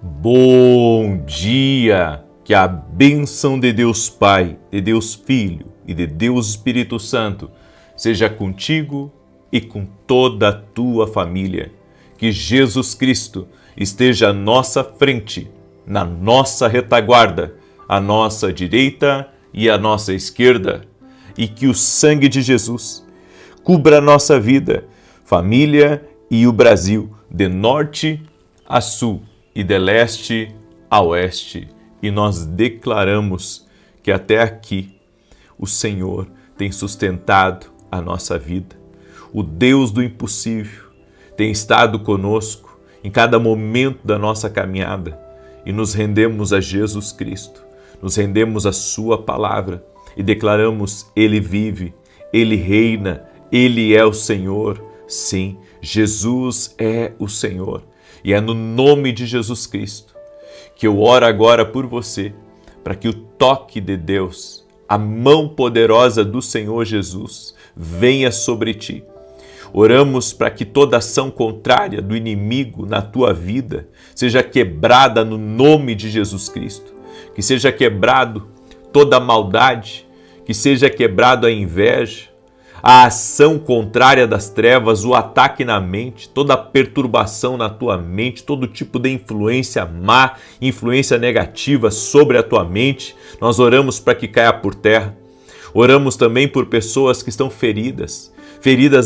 Bom dia! Que a bênção de Deus Pai, de Deus Filho e de Deus Espírito Santo seja contigo e com toda a tua família. Que Jesus Cristo esteja à nossa frente, na nossa retaguarda, à nossa direita e à nossa esquerda. E que o sangue de Jesus cubra a nossa vida, família e o Brasil, de norte a sul e de leste a oeste. E nós declaramos que até aqui o Senhor tem sustentado a nossa vida. O Deus do impossível tem estado conosco em cada momento da nossa caminhada e nos rendemos a Jesus Cristo, nos rendemos à Sua palavra e declaramos: Ele vive, Ele reina, Ele é o Senhor. Sim, Jesus é o Senhor. E é no nome de Jesus Cristo que eu oro agora por você, para que o toque de Deus, a mão poderosa do Senhor Jesus, venha sobre ti. Oramos para que toda ação contrária do inimigo na tua vida seja quebrada no nome de Jesus Cristo. Que seja quebrado toda a maldade, que seja quebrado a inveja, a ação contrária das trevas, o ataque na mente, toda a perturbação na tua mente, todo tipo de influência má, influência negativa sobre a tua mente. Nós oramos para que caia por terra. Oramos também por pessoas que estão feridas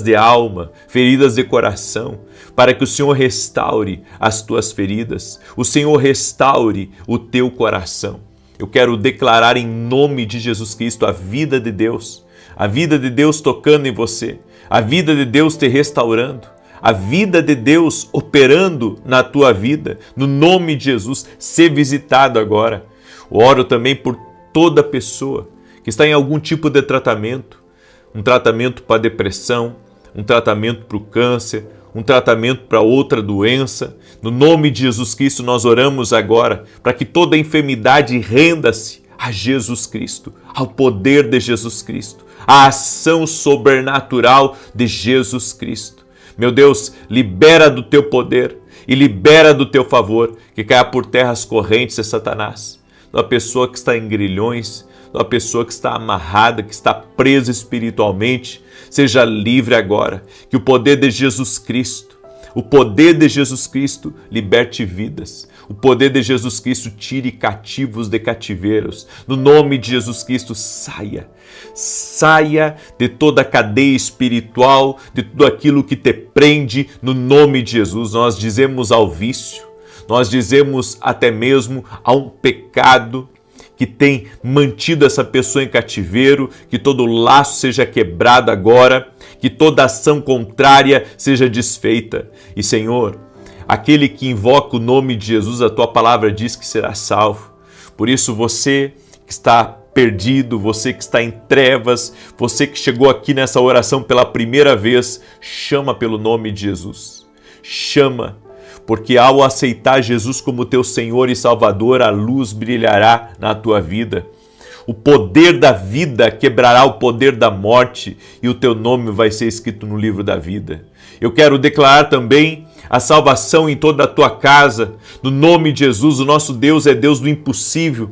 de alma, feridas de coração, para que o Senhor restaure as tuas feridas, o Senhor restaure o teu coração. Eu quero declarar em nome de Jesus Cristo a vida de Deus tocando em você, a vida de Deus te restaurando, a vida de Deus operando na tua vida, no nome de Jesus, ser visitado agora. Oro também por toda pessoa que está em algum tipo de tratamento, um tratamento para depressão, um tratamento para o câncer, um tratamento para outra doença. No nome de Jesus Cristo nós oramos agora para que toda enfermidade renda-se a Jesus Cristo, ao poder de Jesus Cristo, à ação sobrenatural de Jesus Cristo. Meu Deus, libera do teu poder e libera do teu favor, que caia por terra as correntes de Satanás, da pessoa que está em grilhões, da pessoa que está amarrada, que está presa espiritualmente, seja livre agora. Que o poder de Jesus Cristo, liberte vidas. O poder de Jesus Cristo tire cativos de cativeiros. No nome de Jesus Cristo, saia de toda a cadeia espiritual, de tudo aquilo que te prende. No nome de Jesus, nós dizemos ao vício, nós dizemos até mesmo a um pecado que tem mantido essa pessoa em cativeiro, que todo laço seja quebrado agora, que toda ação contrária seja desfeita. E Senhor, aquele que invoca o nome de Jesus, a tua palavra diz que será salvo. Por isso você que está perdido, você que está em trevas, você que chegou aqui nessa oração pela primeira vez, chama pelo nome de Jesus. Chama, porque ao aceitar Jesus como teu Senhor e Salvador, a luz brilhará na tua vida. O poder da vida quebrará o poder da morte e o teu nome vai ser escrito no livro da vida. Eu quero declarar também a salvação em toda a tua casa. No nome de Jesus, o nosso Deus é Deus do impossível,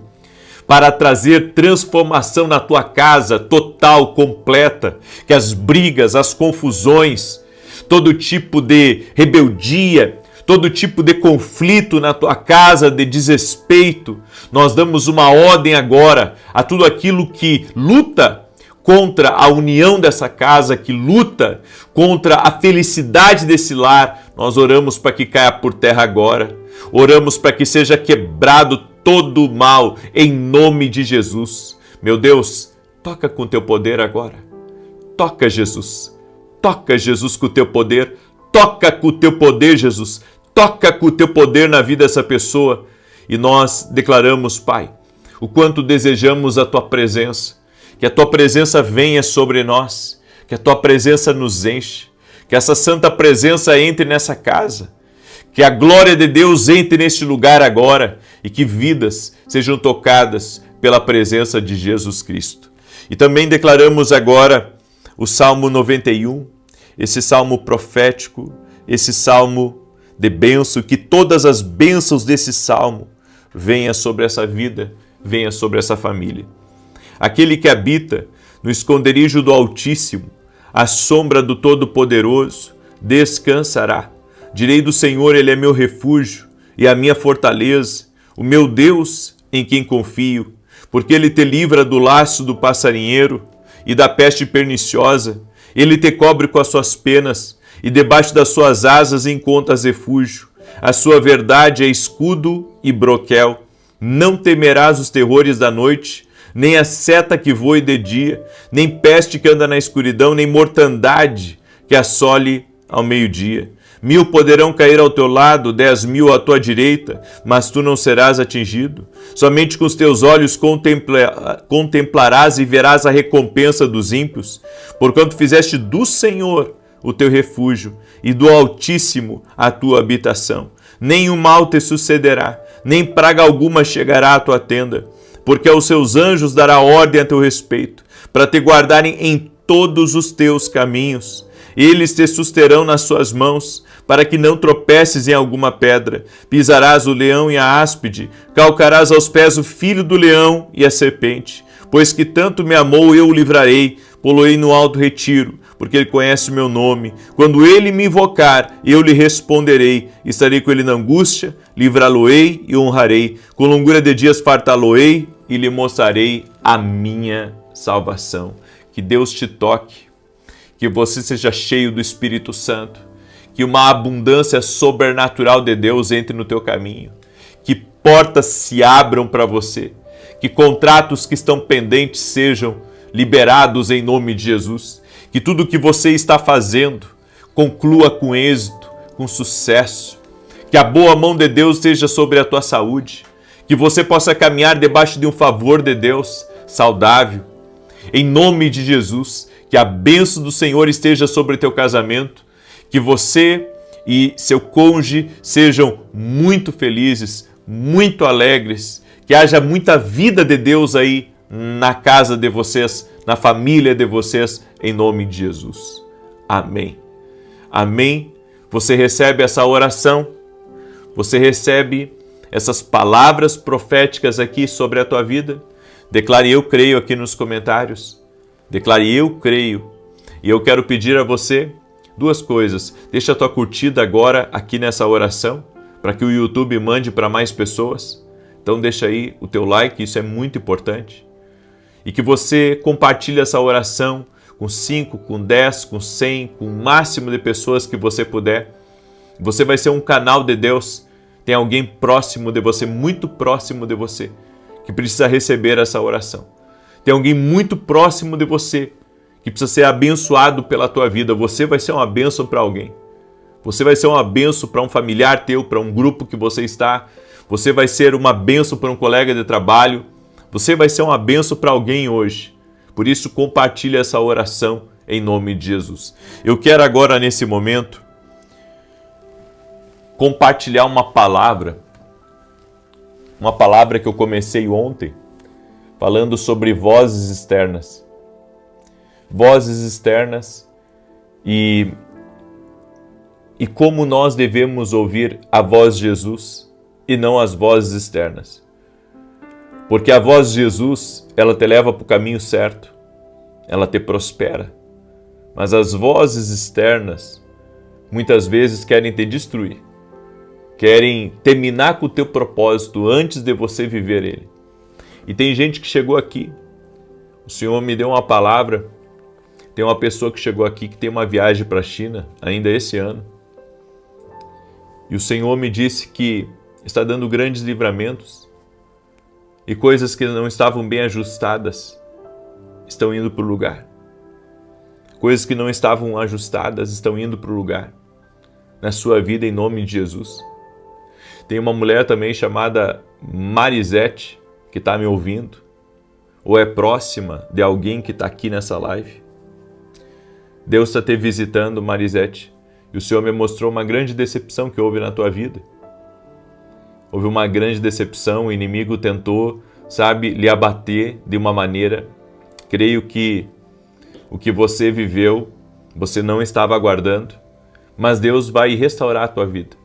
para trazer transformação na tua casa, total, completa. Que as brigas, as confusões, todo tipo de rebeldia, todo tipo de conflito na tua casa, de desrespeito, nós damos uma ordem agora a tudo aquilo que luta contra a união dessa casa, que luta contra a felicidade desse lar. Nós oramos para que caia por terra agora. Oramos para que seja quebrado todo o mal em nome de Jesus. Meu Deus, toca com teu poder agora. Toca, Jesus. Toca, Jesus, com o teu poder. Toca com o teu poder, Jesus. Toca com o teu poder na vida dessa pessoa. E nós declaramos, Pai, o quanto desejamos a tua presença. Que a tua presença venha sobre nós. Que a tua presença nos enche. Que essa santa presença entre nessa casa. Que a glória de Deus entre neste lugar agora. E que vidas sejam tocadas pela presença de Jesus Cristo. E também declaramos agora o Salmo 91, esse salmo profético, esse salmo de bênção, que todas as bênçãos desse salmo venham sobre essa vida, venha sobre essa família. Aquele que habita no esconderijo do Altíssimo, à sombra do Todo-Poderoso, descansará. Direi do Senhor, Ele é meu refúgio e a minha fortaleza, o meu Deus em quem confio, porque Ele te livra do laço do passarinheiro e da peste perniciosa. Ele te cobre com as suas penas e debaixo das suas asas encontras refúgio. A sua verdade é escudo e broquel. Não temerás os terrores da noite, nem a seta que voe de dia, nem peste que anda na escuridão, nem mortandade que assole ao meio-dia. 1000 poderão cair ao teu lado, 10.000 à tua direita, mas tu não serás atingido. Somente com os teus olhos contemplarás e verás a recompensa dos ímpios, porquanto fizeste do Senhor o teu refúgio e do Altíssimo a tua habitação. Nenhum mal te sucederá, nem praga alguma chegará à tua tenda, porque aos seus anjos dará ordem a teu respeito, para te guardarem em todos os teus caminhos. Eles te susterão nas suas mãos, para que não tropeces em alguma pedra. Pisarás o leão e a áspide, calcarás aos pés o filho do leão e a serpente. Pois que tanto me amou, eu o livrarei, pô-lo-ei no alto retiro, porque ele conhece o meu nome. Quando ele me invocar, eu lhe responderei. Estarei com ele na angústia, livrá-lo-ei e honrarei. Com longura de dias fartá-lo-ei e lhe mostrarei a minha salvação. Que Deus te toque, que você seja cheio do Espírito Santo, que uma abundância sobrenatural de Deus entre no teu caminho, que portas se abram para você, que contratos que estão pendentes sejam liberados em nome de Jesus, que tudo que você está fazendo conclua com êxito, com sucesso, que a boa mão de Deus esteja sobre a tua saúde, que você possa caminhar debaixo de um favor de Deus saudável, em nome de Jesus, que a bênção do Senhor esteja sobre teu casamento, que você e seu cônjuge sejam muito felizes, muito alegres, que haja muita vida de Deus aí na casa de vocês, na família de vocês, em nome de Jesus. Amém. Amém. Você recebe essa oração, você recebe essas palavras proféticas aqui sobre a tua vida. Declare eu creio aqui nos comentários. Declare eu creio. E eu quero pedir a você duas coisas. Deixa a tua curtida agora aqui nessa oração, para que o YouTube mande para mais pessoas. Então deixa aí o teu like, isso é muito importante. E que você compartilhe essa oração com 5, com 10, com 100, com o máximo de pessoas que você puder. Você vai ser um canal de Deus. Tem alguém próximo de você, muito próximo de você, que precisa receber essa oração. Tem alguém muito próximo de você que precisa ser abençoado pela tua vida. Você vai ser uma bênção para alguém. Você vai ser uma bênção para um familiar teu, para um grupo que você está. Você vai ser uma bênção para um colega de trabalho. Você vai ser uma bênção para alguém hoje. Por isso, compartilhe essa oração em nome de Jesus. Eu quero agora, nesse momento, compartilhar uma palavra que eu comecei ontem, falando sobre vozes externas. Vozes externas e como nós devemos ouvir a voz de Jesus e não as vozes externas. Porque a voz de Jesus, ela te leva para o caminho certo, ela te prospera. Mas as vozes externas, muitas vezes querem te destruir, querem terminar com o teu propósito antes de você viver ele. E tem gente que chegou aqui, o Senhor me deu uma palavra. Tem uma pessoa que chegou aqui que tem uma viagem para a China, ainda esse ano. E o Senhor me disse que está dando grandes livramentos e coisas que não estavam bem ajustadas estão indo para o lugar. Coisas que não estavam ajustadas estão indo para o lugar. Na sua vida, em nome de Jesus. Tem uma mulher também chamada Marisete, que está me ouvindo, ou é próxima de alguém que está aqui nessa live. Deus está te visitando, Marisete, e o Senhor me mostrou uma grande decepção que houve na tua vida. Houve uma grande decepção, o inimigo tentou, lhe abater de uma maneira. Creio que o que você viveu, você não estava aguardando, mas Deus vai restaurar a tua vida.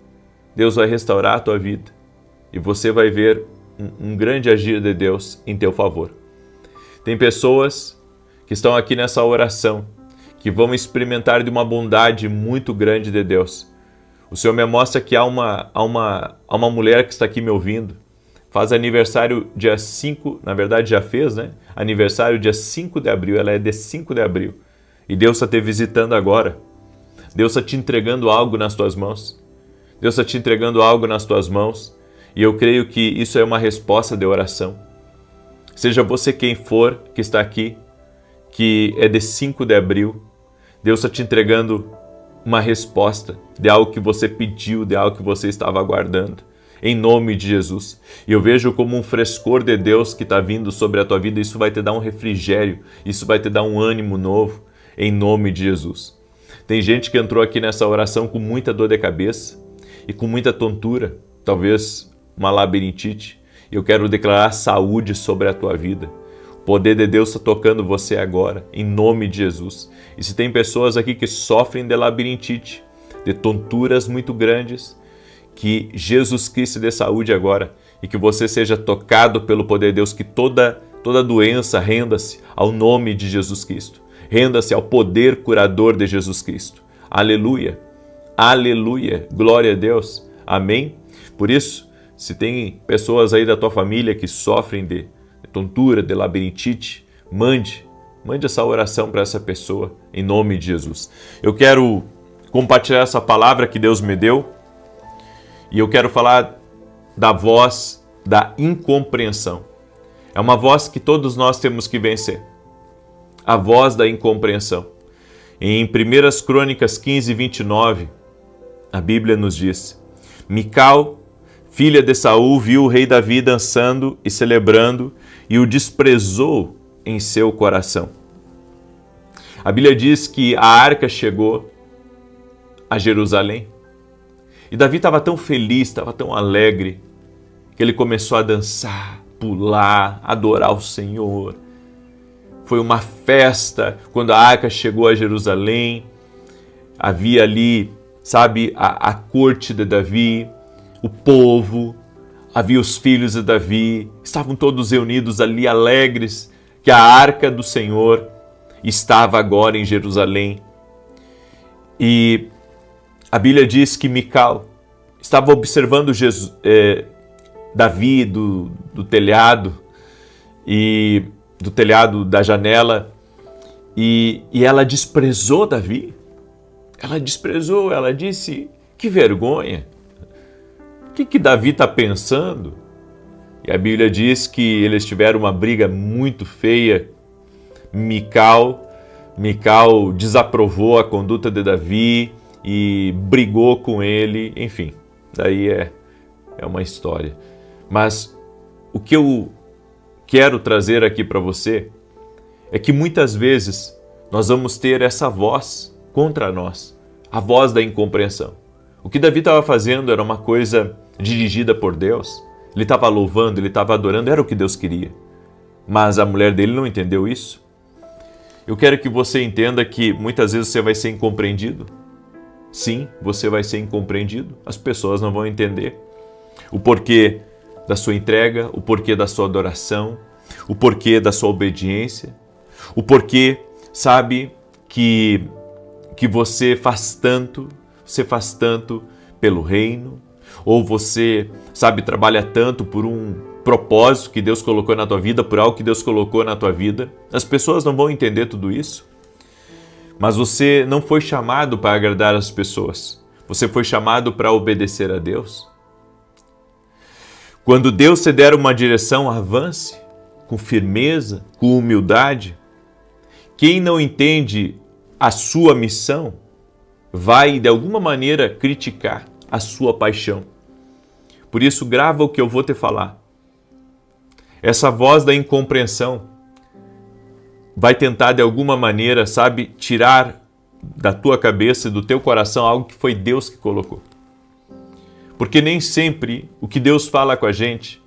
Deus vai restaurar a tua vida e você vai ver um grande agir de Deus em teu favor. Tem pessoas que estão aqui nessa oração que vão experimentar de uma bondade muito grande de Deus. O Senhor me mostra que há uma mulher que está aqui me ouvindo, faz aniversário dia 5, na verdade já fez, né? Aniversário dia 5 de abril, ela é de 5 de abril. E Deus está te visitando agora. Deus está te entregando algo nas tuas mãos. Deus está te entregando algo nas tuas mãos. E eu creio que isso é uma resposta de oração. Seja você quem for que está aqui, que é de 5 de abril, Deus está te entregando uma resposta de algo que você pediu, de algo que você estava aguardando, em nome de Jesus. E eu vejo como um frescor de Deus que está vindo sobre a tua vida, isso vai te dar um refrigério, isso vai te dar um ânimo novo, em nome de Jesus. Tem gente que entrou aqui nessa oração com muita dor de cabeça e com muita tontura, talvez uma labirintite. Eu quero declarar saúde sobre a tua vida. O poder de Deus está tocando você agora, em nome de Jesus. E se tem pessoas aqui que sofrem de labirintite, de tonturas muito grandes, que Jesus Cristo dê saúde agora e que você seja tocado pelo poder de Deus, que toda doença renda-se ao nome de Jesus Cristo. Renda-se ao poder curador de Jesus Cristo. Aleluia, aleluia, glória a Deus, amém? Por isso, se tem pessoas aí da tua família que sofrem de tontura, de labirintite, mande essa oração para essa pessoa, em nome de Jesus. Eu quero compartilhar essa palavra que Deus me deu e eu quero falar da voz da incompreensão. É uma voz que todos nós temos que vencer. A voz da incompreensão. Em 1 Crônicas 15, 29, a Bíblia nos diz: Mical, filha de Saul, viu o rei Davi dançando e celebrando e o desprezou em seu coração. A Bíblia diz que a arca chegou a Jerusalém e Davi estava tão feliz, estava tão alegre, que ele começou a dançar, pular, adorar o Senhor. Foi uma festa quando a arca chegou a Jerusalém. Havia ali, sabe, a corte de Davi, o povo, havia os filhos de Davi, estavam todos reunidos ali alegres que a arca do Senhor estava agora em Jerusalém. E a Bíblia diz que Mical estava observando Davi do telhado e do telhado da janela e ela desprezou Davi. Ela desprezou, ela disse: que vergonha! O que Davi está pensando? E a Bíblia diz que eles tiveram uma briga muito feia. Mical desaprovou a conduta de Davi e brigou com ele. Enfim, daí é uma história. Mas o que eu quero trazer aqui para você é que muitas vezes nós vamos ter essa voz contra nós, a voz da incompreensão. O que Davi estava fazendo era uma coisa dirigida por Deus. Ele estava louvando, ele estava adorando, era o que Deus queria. Mas a mulher dele não entendeu isso. Eu quero que você entenda que muitas vezes você vai ser incompreendido. Sim, você vai ser incompreendido. As pessoas não vão entender o porquê da sua entrega, o porquê da sua adoração, o porquê da sua obediência, o porquê, sabe, que você faz tanto pelo reino, ou você, sabe, trabalha tanto por um propósito que Deus colocou na tua vida, por algo que Deus colocou na tua vida. As pessoas não vão entender tudo isso, mas você não foi chamado para agradar as pessoas, você foi chamado para obedecer a Deus. Quando Deus te der uma direção, avance com firmeza, com humildade. Quem não entende a sua missão vai, de alguma maneira, criticar a sua paixão. Por isso, grava o que eu vou te falar. Essa voz da incompreensão vai tentar, de alguma maneira, sabe, tirar da tua cabeça e do teu coração algo que foi Deus que colocou. Porque nem sempre o que Deus fala com a gente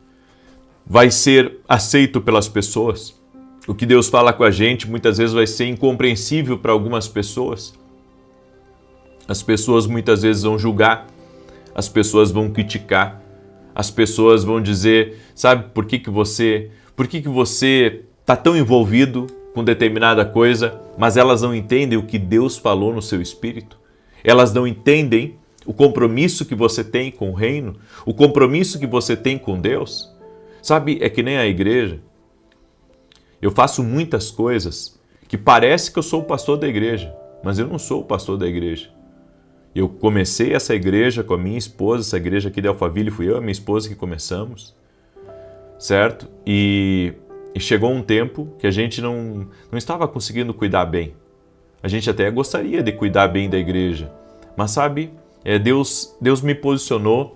vai ser aceito pelas pessoas. O que Deus fala com a gente muitas vezes vai ser incompreensível para algumas pessoas. As pessoas muitas vezes vão julgar as pessoas vão criticar, as pessoas vão dizer, sabe, por que você está tão envolvido com determinada coisa, mas elas não entendem o que Deus falou no seu espírito. Elas não entendem o compromisso que você tem com o reino, o compromisso que você tem com Deus. Sabe, é que nem a igreja. Eu faço muitas coisas que parece que eu sou o pastor da igreja, mas eu não sou o pastor da igreja. Eu comecei essa igreja com a minha esposa, essa igreja aqui de Alphaville, fui eu e a minha esposa que começamos, certo? E chegou um tempo que a gente não estava conseguindo cuidar bem. A gente até gostaria de cuidar bem da igreja, mas sabe, Deus me posicionou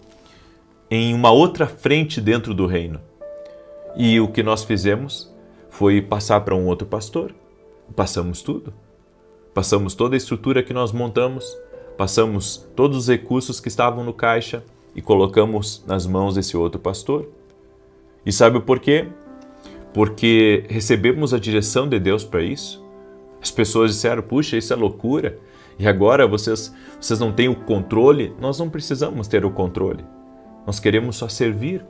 em uma outra frente dentro do reino. E o que nós fizemos foi passar para um outro pastor. Passamos tudo. Passamos toda a estrutura que nós montamos, passamos todos os recursos que estavam no caixa e colocamos nas mãos desse outro pastor. E sabe por quê? Porque recebemos a direção de Deus para isso. As pessoas disseram, puxa, isso é loucura. E agora vocês não têm o controle? Nós não precisamos ter o controle. Nós queremos só servir.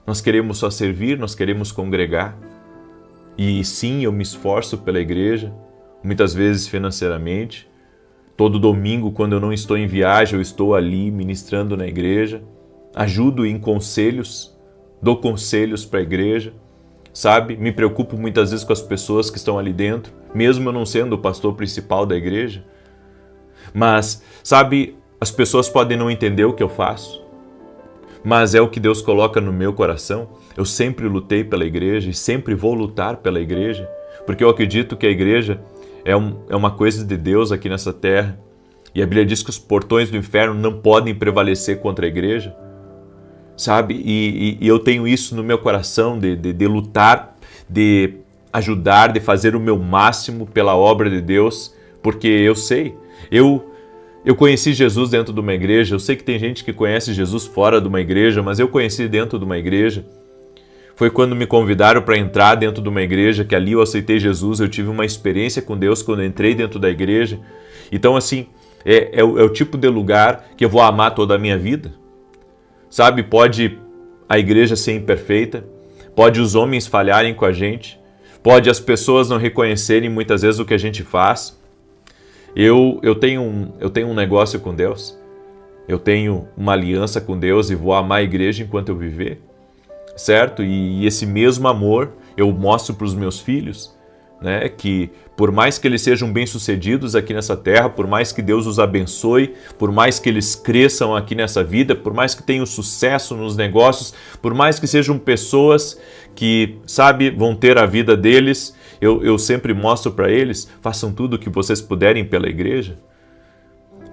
Nós queremos só servir, nós queremos congregar. E sim, eu me esforço pela igreja, muitas vezes financeiramente. Todo domingo, quando eu não estou em viagem, eu estou ali ministrando na igreja. Ajudo em conselhos, dou conselhos para a igreja, sabe? Me preocupo muitas vezes com as pessoas que estão ali dentro, mesmo eu não sendo o pastor principal da igreja. Mas, sabe, as pessoas podem não entender o que eu faço, mas é o que Deus coloca no meu coração. Eu sempre lutei pela igreja e sempre vou lutar pela igreja, porque eu acredito que a igreja é uma coisa de Deus aqui nessa terra. E a Bíblia diz que os portões do inferno não podem prevalecer contra a igreja, sabe? E eu tenho isso no meu coração de lutar, de ajudar, de fazer o meu máximo pela obra de Deus, porque eu sei, eu conheci Jesus dentro de uma igreja. Eu sei que tem gente que conhece Jesus fora de uma igreja, mas eu conheci dentro de uma igreja. Foi quando me convidaram para entrar dentro de uma igreja, que ali eu aceitei Jesus, eu tive uma experiência com Deus quando eu entrei dentro da igreja. Então, assim, é o tipo de lugar que eu vou amar toda a minha vida. Sabe, pode a igreja ser imperfeita, pode os homens falharem com a gente, pode as pessoas não reconhecerem muitas vezes o que a gente faz. Eu tenho um negócio com Deus, eu tenho uma aliança com Deus e vou amar a igreja enquanto eu viver, certo? E esse mesmo amor eu mostro para os meus filhos, né? Que por mais que eles sejam bem-sucedidos aqui nessa terra, por mais que Deus os abençoe, por mais que eles cresçam aqui nessa vida, por mais que tenham sucesso nos negócios, por mais que sejam pessoas que, sabe, vão ter a vida deles, eu sempre mostro para eles, façam tudo o que vocês puderem pela igreja.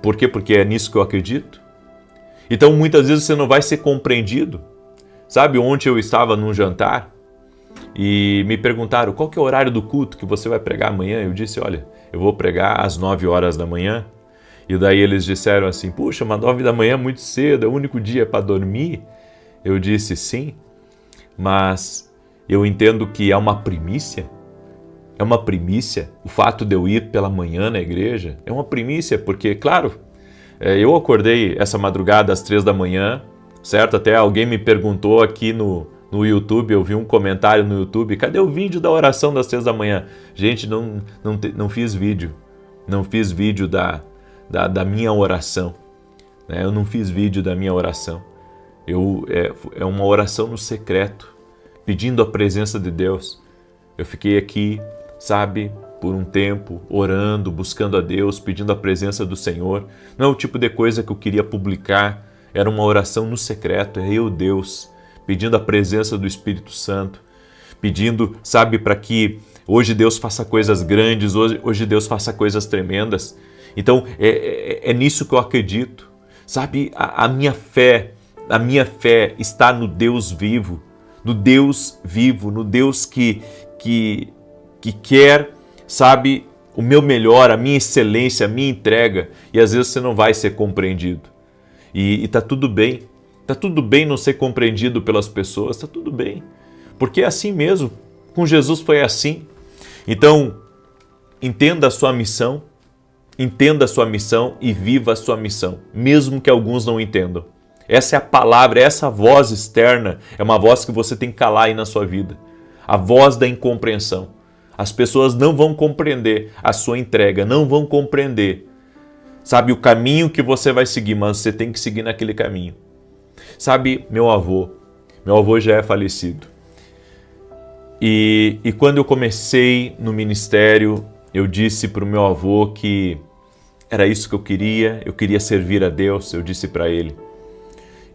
Por quê? Porque é nisso que eu acredito. Então, muitas vezes você não vai ser compreendido. Sabe, ontem eu estava num jantar e me perguntaram, qual que é o horário do culto que você vai pregar amanhã? Eu disse, olha, eu vou pregar às 9 horas da manhã. E daí eles disseram assim, puxa, mas 9 da manhã é muito cedo, é o único dia para dormir? Eu disse, sim, mas eu entendo que é uma primícia. É uma primícia o fato de eu ir pela manhã na igreja. É uma primícia porque, claro, eu acordei essa madrugada às 3 da manhã, certo? Até alguém me perguntou aqui no YouTube, eu vi um comentário no YouTube, cadê o vídeo da oração das 3 da manhã? Gente, não fiz vídeo. Não fiz vídeo da minha oração. Né? Eu não fiz vídeo da minha oração. É uma oração no secreto, pedindo a presença de Deus. Eu fiquei aqui, sabe, por um tempo, orando, buscando a Deus, pedindo a presença do Senhor. Não é o tipo de coisa que eu queria publicar, era uma oração no secreto, é eu, Deus, pedindo a presença do Espírito Santo, pedindo, sabe, para que hoje Deus faça coisas grandes, hoje Deus faça coisas tremendas. Então, é nisso que eu acredito, sabe, a minha fé está no Deus vivo, no Deus que quer, sabe, o meu melhor, a minha excelência, a minha entrega, e às vezes você não vai ser compreendido. E tá tudo bem não ser compreendido pelas pessoas, tá tudo bem, porque é assim mesmo, com Jesus foi assim. Então, entenda a sua missão, entenda a sua missão e viva a sua missão, mesmo que alguns não entendam. Essa é a palavra, essa voz externa é uma voz que você tem que calar aí na sua vida. A voz da incompreensão. As pessoas não vão compreender a sua entrega, não vão compreender, sabe, o caminho que você vai seguir, mas você tem que seguir naquele caminho. Sabe, meu avô já é falecido. E quando eu comecei no ministério, eu disse para o meu avô que era isso que eu queria servir a Deus, eu disse para ele.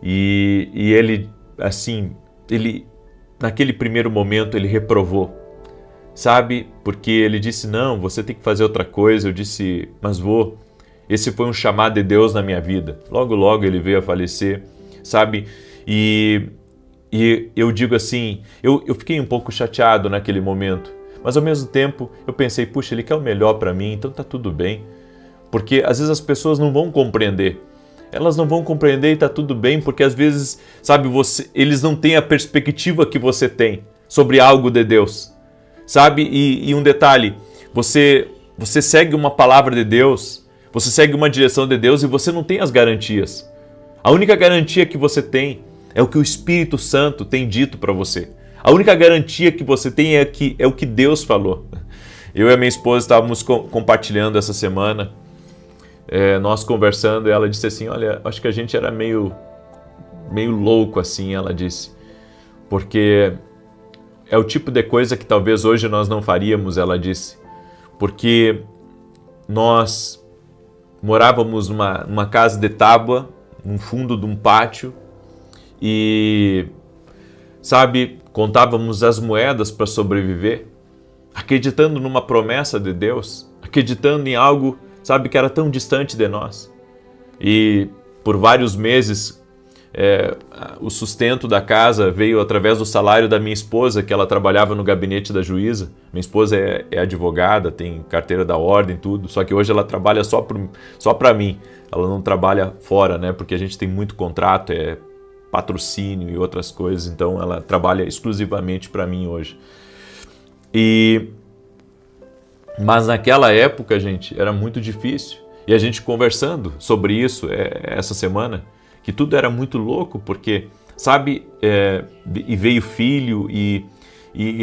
E ele, assim, naquele primeiro momento, ele reprovou, sabe? Porque ele disse, não, você tem que fazer outra coisa. Eu disse, mas vô, esse foi um chamado de Deus na minha vida. Logo, logo ele veio a falecer, sabe? E eu digo assim, eu fiquei um pouco chateado naquele momento, mas ao mesmo tempo eu pensei, puxa, ele quer o melhor para mim, então tá tudo bem. Porque às vezes as pessoas não vão compreender. Elas não vão compreender e tá tudo bem, porque às vezes, sabe, eles não têm a perspectiva que você tem sobre algo de Deus. Sabe? E um detalhe, você segue uma palavra de Deus, você segue uma direção de Deus e você não tem as garantias. A única garantia que você tem é o que o Espírito Santo tem dito para você. A única garantia que você tem é o que Deus falou. Eu e a minha esposa estávamos compartilhando essa semana, nós conversando, e ela disse assim, olha, acho que a gente era meio louco assim, ela disse, porque é o tipo de coisa que talvez hoje nós não faríamos, ela disse, porque nós morávamos numa casa de tábua, no fundo de um pátio, e, sabe, contávamos as moedas para sobreviver, acreditando numa promessa de Deus, acreditando em algo, sabe, que era tão distante de nós. E por vários meses, o sustento da casa veio através do salário da minha esposa, que ela trabalhava no gabinete da juíza. Minha esposa é advogada, tem carteira da ordem, tudo, só que hoje ela trabalha só para mim. Ela não trabalha fora, né? Porque a gente tem muito contrato, patrocínio e outras coisas, então ela trabalha exclusivamente para mim hoje. Mas naquela época, gente, era muito difícil. E a gente conversando sobre isso essa semana, que tudo era muito louco, porque, sabe, e veio filho e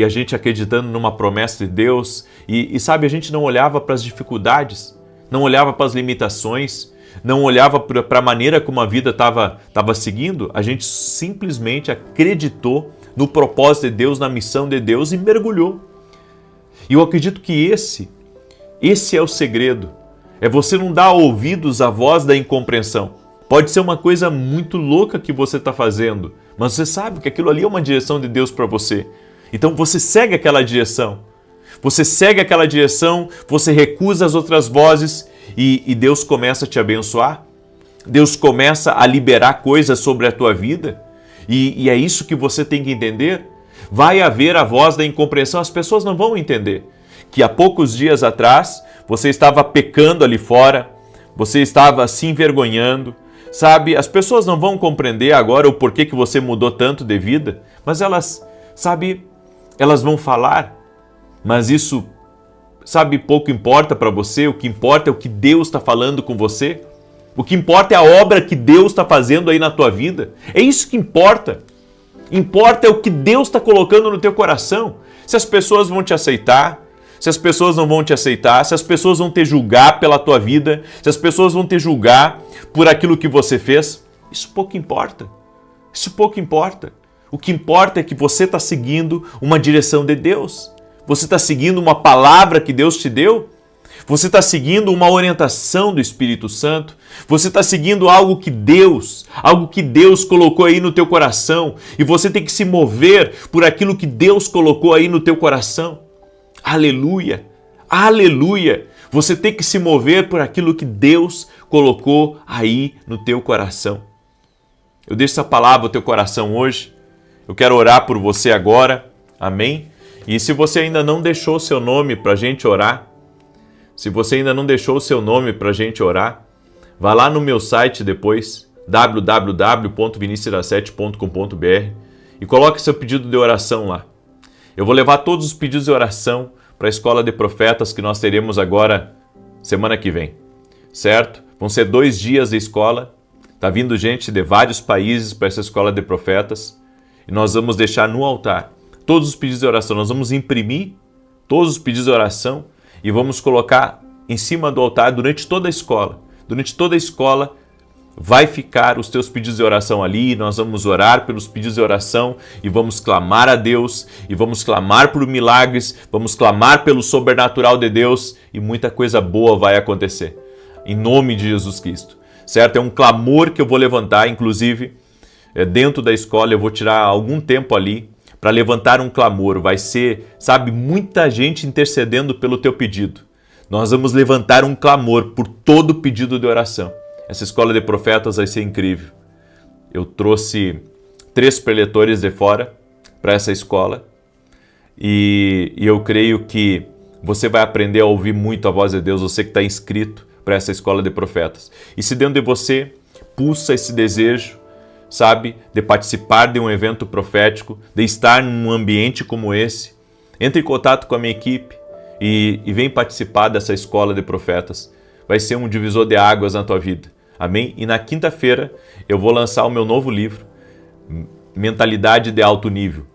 a gente acreditando numa promessa de Deus e sabe, a gente não olhava para as dificuldades, não olhava para as limitações, não olhava para a maneira como a vida estava seguindo, a gente simplesmente acreditou no propósito de Deus, na missão de Deus e mergulhou. E eu acredito que esse é o segredo, é você não dar ouvidos à voz da incompreensão. Pode ser uma coisa muito louca que você está fazendo, mas você sabe que aquilo ali é uma direção de Deus para você. Então você segue aquela direção. Você segue aquela direção, você recusa as outras vozes e Deus começa a te abençoar. Deus começa a liberar coisas sobre a tua vida. E é isso que você tem que entender. Vai haver a voz da incompreensão, as pessoas não vão entender. Que há poucos dias atrás você estava pecando ali fora, você estava se envergonhando. Sabe, as pessoas não vão compreender agora o porquê que você mudou tanto de vida, mas elas, sabe, elas vão falar, mas isso, sabe, pouco importa para você, o que importa é o que Deus está falando com você, o que importa é a obra que Deus está fazendo aí na tua vida, é isso que importa é o que Deus está colocando no teu coração, se as pessoas vão te aceitar, se as pessoas não vão te aceitar, se as pessoas vão te julgar pela tua vida, se as pessoas vão te julgar por aquilo que você fez, isso pouco importa. Isso pouco importa. O que importa é que você está seguindo uma direção de Deus. Você está seguindo uma palavra que Deus te deu. Você está seguindo uma orientação do Espírito Santo. Você está seguindo algo que Deus colocou aí no teu coração. E você tem que se mover por aquilo que Deus colocou aí no teu coração. Aleluia! Aleluia! Você tem que se mover por aquilo que Deus colocou aí no teu coração. Eu deixo essa palavra no teu coração hoje. Eu quero orar por você agora. Amém? E se você ainda não deixou o seu nome para a gente orar, vá lá no meu site depois, www.vinicius17.com.br e coloque seu pedido de oração lá. Eu vou levar todos os pedidos de oração para a Escola de Profetas que nós teremos agora semana que vem. certo? Vão ser 2 dias de escola. Está vindo gente de vários países para essa escola de profetas. E nós vamos deixar no altar todos os pedidos de oração. Nós vamos imprimir todos os pedidos de oração e vamos colocar em cima do altar durante toda a escola. Durante toda a escola vai ficar os teus pedidos de oração ali. Nós vamos orar pelos pedidos de oração e vamos clamar a Deus. E vamos clamar por milagres. Vamos clamar pelo sobrenatural de Deus. E muita coisa boa vai acontecer. Em nome de Jesus Cristo. Certo? É um clamor que eu vou levantar, inclusive, dentro da escola. Eu vou tirar algum tempo ali para levantar um clamor. Vai ser, sabe, muita gente intercedendo pelo teu pedido. Nós vamos levantar um clamor por todo pedido de oração. Essa escola de profetas vai ser incrível. Eu trouxe 3 preletores de fora para essa escola e eu creio que você vai aprender a ouvir muito a voz de Deus, você que está inscrito para essa escola de profetas. E se dentro de você pulsa esse desejo, sabe, de participar de um evento profético, de estar num ambiente como esse, entre em contato com a minha equipe e vem participar dessa escola de profetas. Vai ser um divisor de águas na tua vida. Amém? E na quinta-feira eu vou lançar o meu novo livro, Mentalidade de Alto Nível.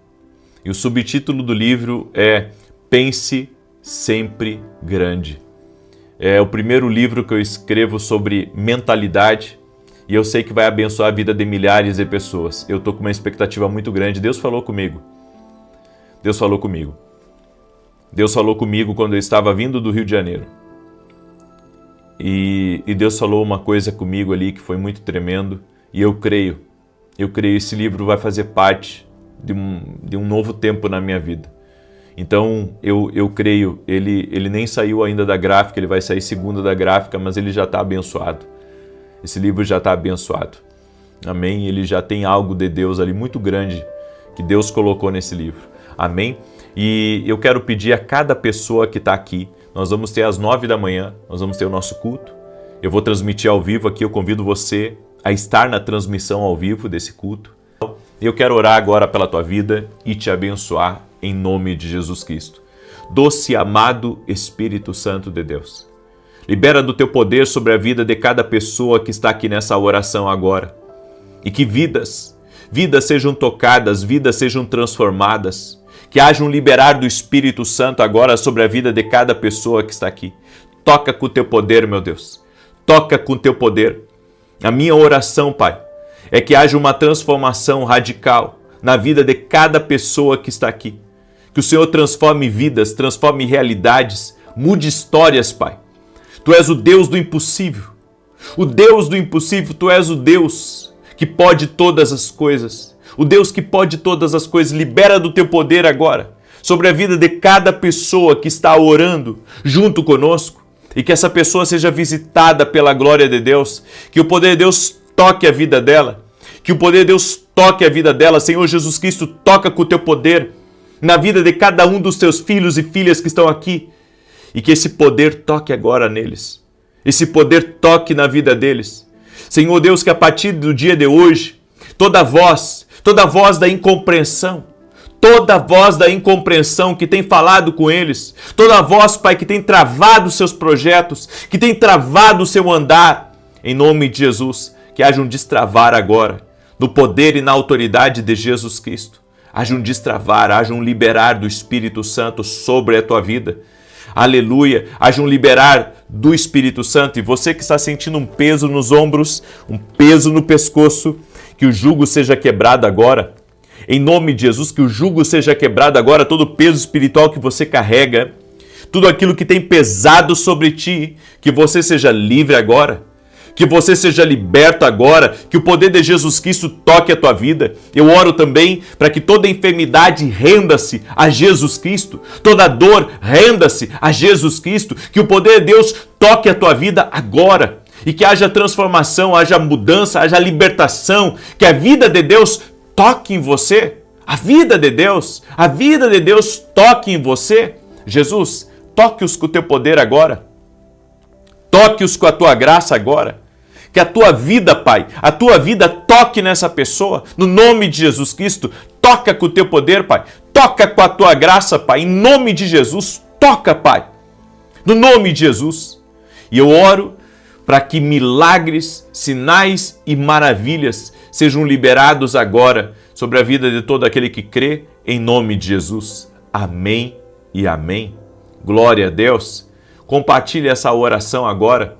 E o subtítulo do livro é Pense Sempre Grande. É o primeiro livro que eu escrevo sobre mentalidade e eu sei que vai abençoar a vida de milhares de pessoas. Eu estou com uma expectativa muito grande. Deus falou comigo. Deus falou comigo. Deus falou comigo quando eu estava vindo do Rio de Janeiro. E Deus falou uma coisa comigo ali que foi muito tremendo. E eu creio. Esse livro vai fazer parte de um novo tempo na minha vida. Então, eu creio, ele nem saiu ainda da gráfica, ele vai sair segunda da gráfica, mas ele já está abençoado. Esse livro já está abençoado. Amém? Ele já tem algo de Deus ali muito grande que Deus colocou nesse livro. Amém? E eu quero pedir a cada pessoa que está aqui, nós vamos ter às 9 da manhã, nós vamos ter o nosso culto. Eu vou transmitir ao vivo aqui, eu convido você a estar na transmissão ao vivo desse culto. Eu quero orar agora pela tua vida e te abençoar em nome de Jesus Cristo. Doce e amado Espírito Santo de Deus, libera do teu poder sobre a vida de cada pessoa que está aqui nessa oração agora. E que vidas sejam tocadas, vidas sejam transformadas. Que haja um liberar do Espírito Santo agora sobre a vida de cada pessoa que está aqui. Toca com o teu poder, meu Deus. Toca com o teu poder. A minha oração, Pai, é que haja uma transformação radical na vida de cada pessoa que está aqui. Que o Senhor transforme vidas, transforme realidades, mude histórias, Pai. Tu és o Deus do impossível. O Deus do impossível, Tu és o Deus que pode todas as coisas. O Deus que pode todas as coisas. Libera do Teu poder agora sobre a vida de cada pessoa que está orando junto conosco. E que essa pessoa seja visitada pela glória de Deus. Que o poder de Deus toque a vida dela. Que o poder de Deus toque a vida dela. Senhor Jesus Cristo, toca com o Teu poder na vida de cada um dos Teus filhos e filhas que estão aqui. E que esse poder toque agora neles. Esse poder toque na vida deles. Senhor Deus, que a partir do dia de hoje, toda voz da incompreensão, toda voz da incompreensão que tem falado com eles, toda voz, Pai, que tem travado os seus projetos, que tem travado o seu andar, em nome de Jesus, que haja um destravar agora, no poder e na autoridade de Jesus Cristo. Haja um destravar, haja um liberar do Espírito Santo sobre a tua vida. Aleluia, haja um liberar do Espírito Santo. E você que está sentindo um peso nos ombros, um peso no pescoço, que o jugo seja quebrado agora. Em nome de Jesus, que o jugo seja quebrado agora, todo o peso espiritual que você carrega, tudo aquilo que tem pesado sobre ti, que você seja livre agora. Que você seja liberto agora, que o poder de Jesus Cristo toque a tua vida. Eu oro também para que toda enfermidade renda-se a Jesus Cristo, toda dor renda-se a Jesus Cristo, que o poder de Deus toque a tua vida agora e que haja transformação, haja mudança, haja libertação, que a vida de Deus toque em você, a vida de Deus toque em você. Jesus, toque-os com o teu poder agora, toque-os com a tua graça agora. Que a tua vida, Pai, a tua vida toque nessa pessoa, no nome de Jesus Cristo. Toca com o teu poder, Pai. Toca com a tua graça, Pai, em nome de Jesus. Toca, Pai, no nome de Jesus. E eu oro para que milagres, sinais e maravilhas sejam liberados agora sobre a vida de todo aquele que crê, em nome de Jesus. Amém e amém. Glória a Deus. Compartilhe essa oração agora.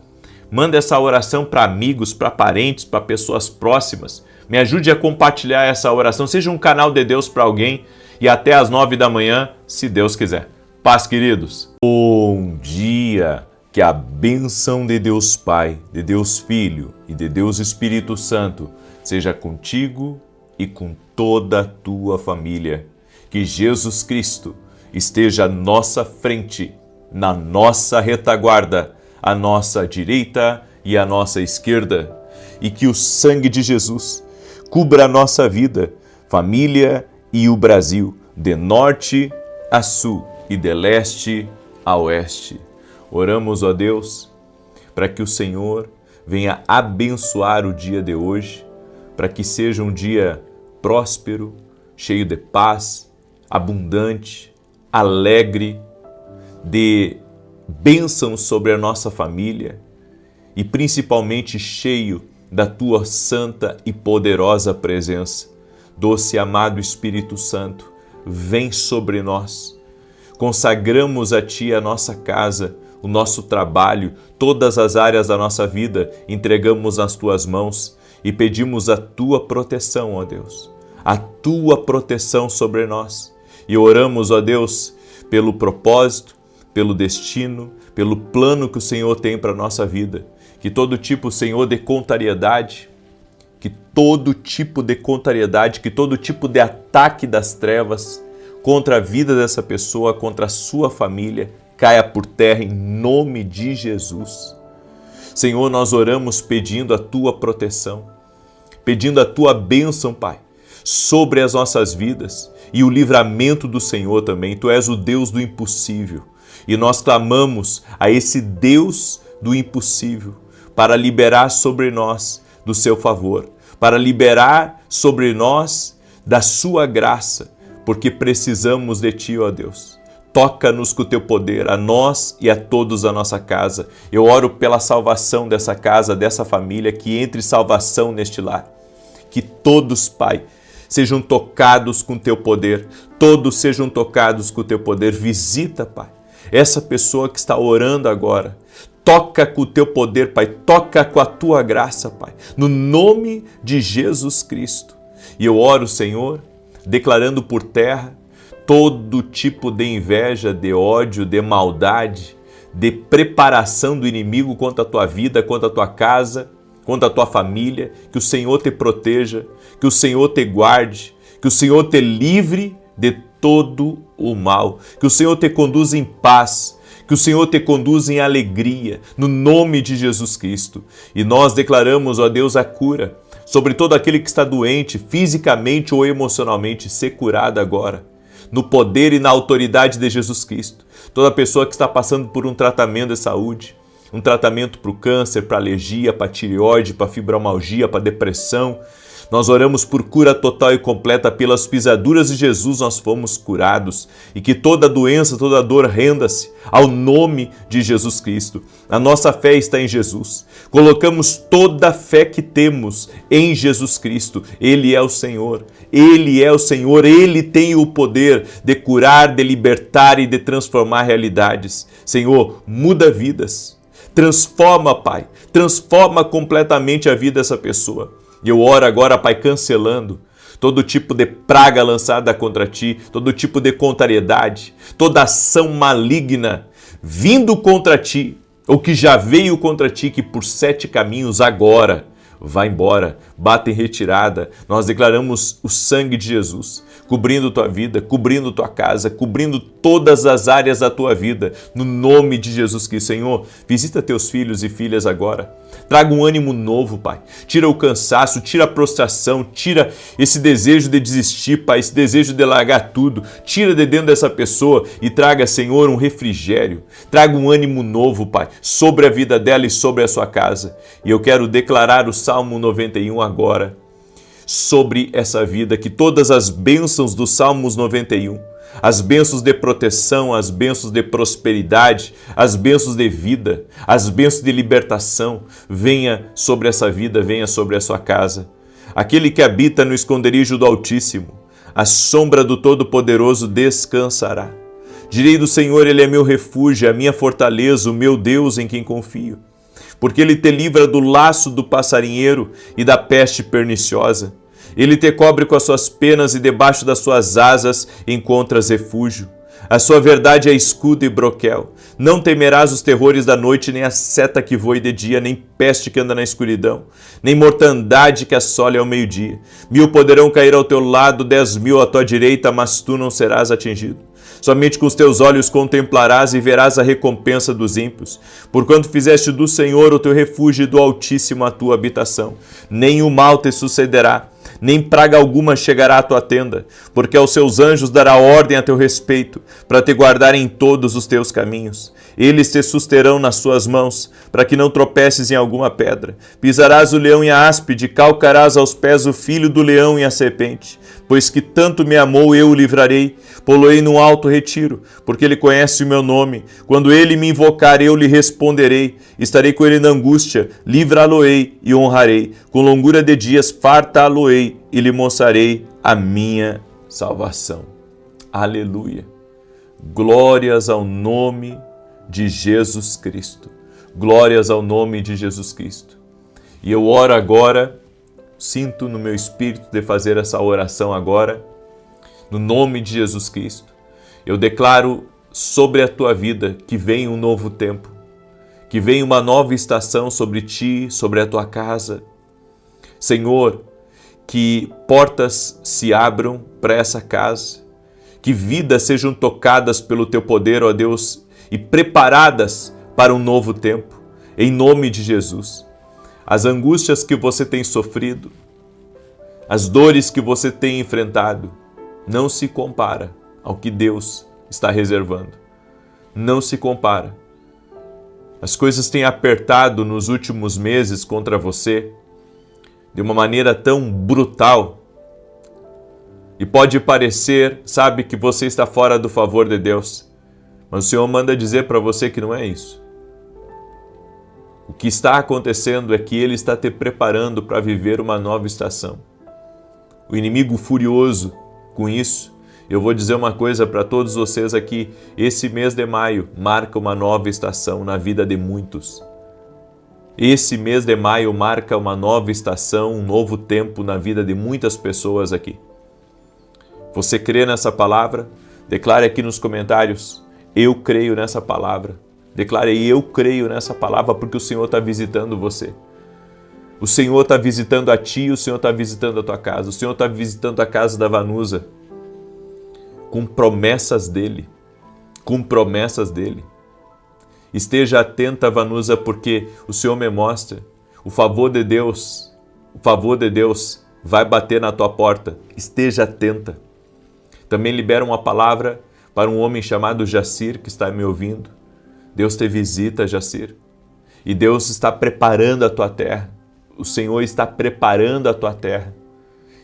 Manda essa oração para amigos, para parentes, para pessoas próximas. Me ajude a compartilhar essa oração. Seja um canal de Deus para alguém. E até às 9 da manhã, se Deus quiser. Paz, queridos. Bom dia. Que a bênção de Deus Pai, de Deus Filho e de Deus Espírito Santo seja contigo e com toda a tua família. Que Jesus Cristo esteja à nossa frente, na nossa retaguarda, à nossa direita e à nossa esquerda. E que o sangue de Jesus cubra a nossa vida, família e o Brasil, de norte a sul e de leste a oeste. Oramos, ó Deus, para que o Senhor venha abençoar o dia de hoje, para que seja um dia próspero, cheio de paz, abundante, alegre, de bênçãos sobre a nossa família e principalmente cheio da Tua santa e poderosa presença. Doce e amado Espírito Santo, vem sobre nós. Consagramos a Ti a nossa casa, o nosso trabalho, todas as áreas da nossa vida, entregamos nas Tuas mãos e pedimos a Tua proteção, ó Deus, a Tua proteção sobre nós. E oramos, ó Deus, pelo propósito, pelo destino, pelo plano que o Senhor tem para a nossa vida. Que todo tipo, Senhor, de contrariedade, que todo tipo de ataque das trevas contra a vida dessa pessoa, contra a sua família, caia por terra em nome de Jesus. Senhor, nós oramos pedindo a Tua proteção, pedindo a Tua bênção, Pai, sobre as nossas vidas e o livramento do Senhor também. Tu és o Deus do impossível e nós clamamos a esse Deus do impossível para liberar sobre nós do seu favor, para liberar sobre nós da sua graça, porque precisamos de Ti, ó Deus. Toca-nos com o Teu poder, a nós e a todos da nossa casa. Eu oro pela salvação dessa casa, dessa família, que entre salvação neste lar. Que todos, Pai, sejam tocados com o Teu poder. Todos sejam tocados com o Teu poder. Visita, Pai, essa pessoa que está orando agora. Toca com o Teu poder, Pai. Toca com a Tua graça, Pai. No nome de Jesus Cristo. E eu oro, Senhor, declarando por terra todo tipo de inveja, de ódio, de maldade, de preparação do inimigo contra a tua vida, contra a tua casa, contra a tua família. Que o Senhor te proteja, que o Senhor te guarde, que o Senhor te livre de todo o mal, que o Senhor te conduza em paz, que o Senhor te conduza em alegria, no nome de Jesus Cristo. E nós declaramos, ó Deus, a cura sobre todo aquele que está doente, fisicamente ou emocionalmente, ser curado agora, no poder e na autoridade de Jesus Cristo. Toda pessoa que está passando por um tratamento de saúde, um tratamento para o câncer, para alergia, para tireoide, para fibromialgia, para depressão, nós oramos por cura total e completa. Pelas pisaduras de Jesus nós fomos curados, e que toda doença, toda dor renda-se ao nome de Jesus Cristo. A nossa fé está em Jesus. Colocamos toda a fé que temos em Jesus Cristo. Ele é o Senhor. Ele é o Senhor. Ele tem o poder de curar, de libertar e de transformar realidades. Senhor, muda vidas. Transforma, Pai. Transforma completamente a vida dessa pessoa. E eu oro agora, Pai, cancelando todo tipo de praga lançada contra Ti, todo tipo de contrariedade, toda ação maligna vindo contra Ti, ou que já veio contra Ti, que por 7 caminhos agora vai embora, bata em retirada. Nós declaramos o sangue de Jesus cobrindo tua vida, cobrindo tua casa, cobrindo todas as áreas da tua vida, no nome de Jesus Cristo. Senhor, visita teus filhos e filhas agora. Traga um ânimo novo, Pai. Tira o cansaço, tira a prostração, tira esse desejo de desistir, Pai, esse desejo de largar tudo. Tira de dentro dessa pessoa e traga, Senhor, um refrigério. Traga um ânimo novo, Pai, sobre a vida dela e sobre a sua casa. E eu quero declarar o Salmo 91 agora sobre essa vida, que todas as bênçãos dos Salmos 91, as bênçãos de proteção, as bênçãos de prosperidade, as bênçãos de vida, as bênçãos de libertação, venha sobre essa vida, venha sobre a sua casa. Aquele que habita no esconderijo do Altíssimo, a sombra do Todo-Poderoso descansará. Direi do Senhor, Ele é meu refúgio, a minha fortaleza, o meu Deus em quem confio. Porque Ele te livra do laço do passarinheiro e da peste perniciosa. Ele te cobre com as suas penas e debaixo das suas asas encontras refúgio. A sua verdade é escudo e broquel. Não temerás os terrores da noite, nem a seta que voe de dia, nem peste que anda na escuridão, nem mortandade que assole ao meio-dia. 1000 poderão cair ao teu lado, 10.000 à tua direita, mas tu não serás atingido. Somente com os teus olhos contemplarás e verás a recompensa dos ímpios. Porquanto fizeste do Senhor o teu refúgio e do Altíssimo a tua habitação. Nem o mal te sucederá, nem praga alguma chegará à tua tenda, porque aos seus anjos dará ordem a teu respeito, para te guardar em todos os teus caminhos. Eles te susterão nas suas mãos, para que não tropeces em alguma pedra. Pisarás o leão e a áspide, calcarás aos pés o filho do leão e a serpente. Pois que tanto me amou, eu o livrarei, pô-lo-ei num alto retiro, porque ele conhece o meu nome. Quando ele me invocar, eu lhe responderei. Estarei com ele na angústia, livrá-lo-ei e honrarei. Com longura de dias fartá-lo-ei e lhe mostrarei a minha salvação. Aleluia! Glórias ao nome de Jesus Cristo. Glórias ao nome de Jesus Cristo. E eu oro agora, sinto no meu espírito de fazer essa oração agora, no nome de Jesus Cristo. Eu declaro sobre a tua vida que vem um novo tempo, que vem uma nova estação sobre ti, sobre a tua casa. Senhor, que portas se abram para essa casa, que vidas sejam tocadas pelo teu poder, ó Deus, e preparadas para um novo tempo, em nome de Jesus. As angústias que você tem sofrido, as dores que você tem enfrentado, não se compara ao que Deus está reservando. Não se compara. As coisas têm apertado nos últimos meses contra você de uma maneira tão brutal. E pode parecer, sabe, que você está fora do favor de Deus. Mas o Senhor manda dizer para você que não é isso. O que está acontecendo é que Ele está te preparando para viver uma nova estação. O inimigo furioso com isso, eu vou dizer uma coisa para todos vocês aqui, esse mês de maio marca uma nova estação na vida de muitos. Esse mês de maio marca uma nova estação, um novo tempo na vida de muitas pessoas aqui. Você crê nessa palavra? Declare aqui nos comentários, eu creio nessa palavra. Declare aí, eu creio nessa palavra porque o Senhor está visitando você. O Senhor está visitando a ti, o Senhor está visitando a tua casa. O Senhor está visitando a casa da Vanusa com promessas dEle. Com promessas dEle. Esteja atenta, Vanusa, porque o Senhor me mostra o favor de Deus vai bater na tua porta. Esteja atenta. Também libera uma palavra para um homem chamado Jacir, que está me ouvindo. Deus te visita, Jacir. E Deus está preparando a tua terra. O Senhor está preparando a tua terra.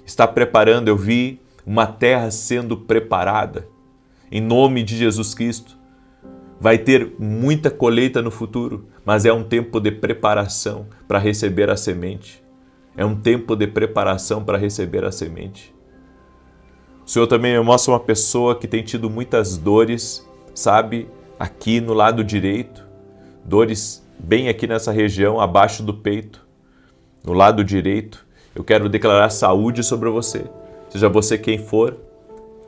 Está preparando, eu vi uma terra sendo preparada. Em nome de Jesus Cristo. Vai ter muita colheita no futuro, mas é um tempo de preparação para receber a semente. É um tempo de preparação para receber a semente. O Senhor também me mostra uma pessoa que tem tido muitas dores, sabe, aqui no lado direito, dores bem aqui nessa região, abaixo do peito, no lado direito. Eu quero declarar saúde sobre você, seja você quem for.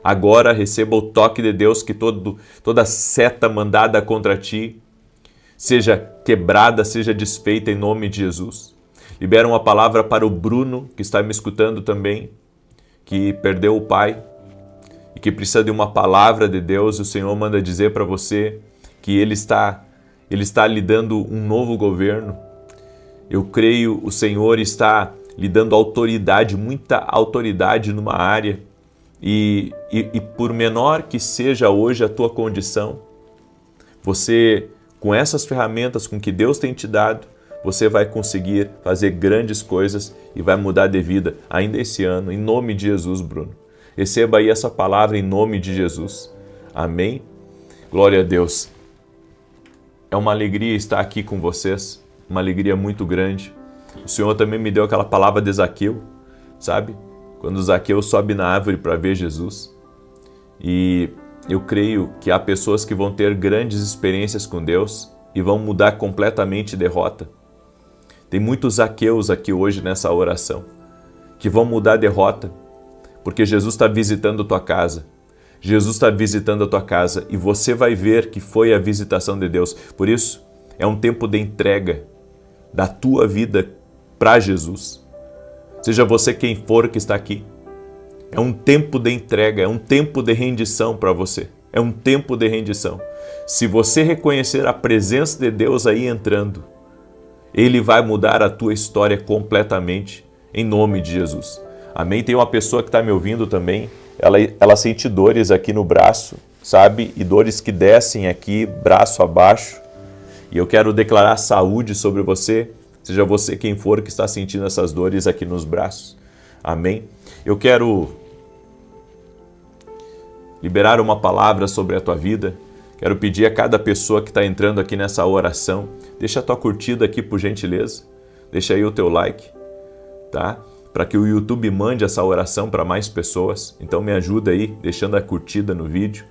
Agora receba o toque de Deus, que toda seta mandada contra ti seja quebrada, seja desfeita em nome de Jesus. Libera uma palavra para o Bruno, que está me escutando também, que perdeu o pai e que precisa de uma palavra de Deus. O Senhor manda dizer para você que Ele está lhe dando um novo governo. Eu creio, o Senhor está lhe dando autoridade, muita autoridade numa área. E por menor que seja hoje a tua condição, você, com essas ferramentas com que Deus tem te dado, você vai conseguir fazer grandes coisas e vai mudar de vida ainda esse ano, em nome de Jesus, Bruno. Receba aí essa palavra em nome de Jesus. Amém? Glória a Deus. É uma alegria estar aqui com vocês, uma alegria muito grande. O Senhor também me deu aquela palavra de Zaqueu, sabe? Quando Zaqueu sobe na árvore para ver Jesus. E eu creio que há pessoas que vão ter grandes experiências com Deus e vão mudar completamente derrota. Tem muitos Zaqueus aqui hoje nessa oração que vão mudar a derrota, porque Jesus está visitando a tua casa. Jesus está visitando a tua casa e você vai ver que foi a visitação de Deus. Por isso, é um tempo de entrega da tua vida para Jesus. Seja você quem for que está aqui. É um tempo de entrega, é um tempo de rendição para você. É um tempo de rendição. Se você reconhecer a presença de Deus aí entrando, Ele vai mudar a tua história completamente, em nome de Jesus. Amém? Tem uma pessoa que está me ouvindo também, ela sente dores aqui no braço, sabe? E dores que descem aqui, braço abaixo. E eu quero declarar saúde sobre você, seja você quem for que está sentindo essas dores aqui nos braços. Amém? Eu quero liberar uma palavra sobre a tua vida. Quero pedir a cada pessoa que está entrando aqui nessa oração, deixa a tua curtida aqui por gentileza, deixa aí o teu like, tá? Para que o YouTube mande essa oração para mais pessoas. Então me ajuda aí, deixando a curtida no vídeo.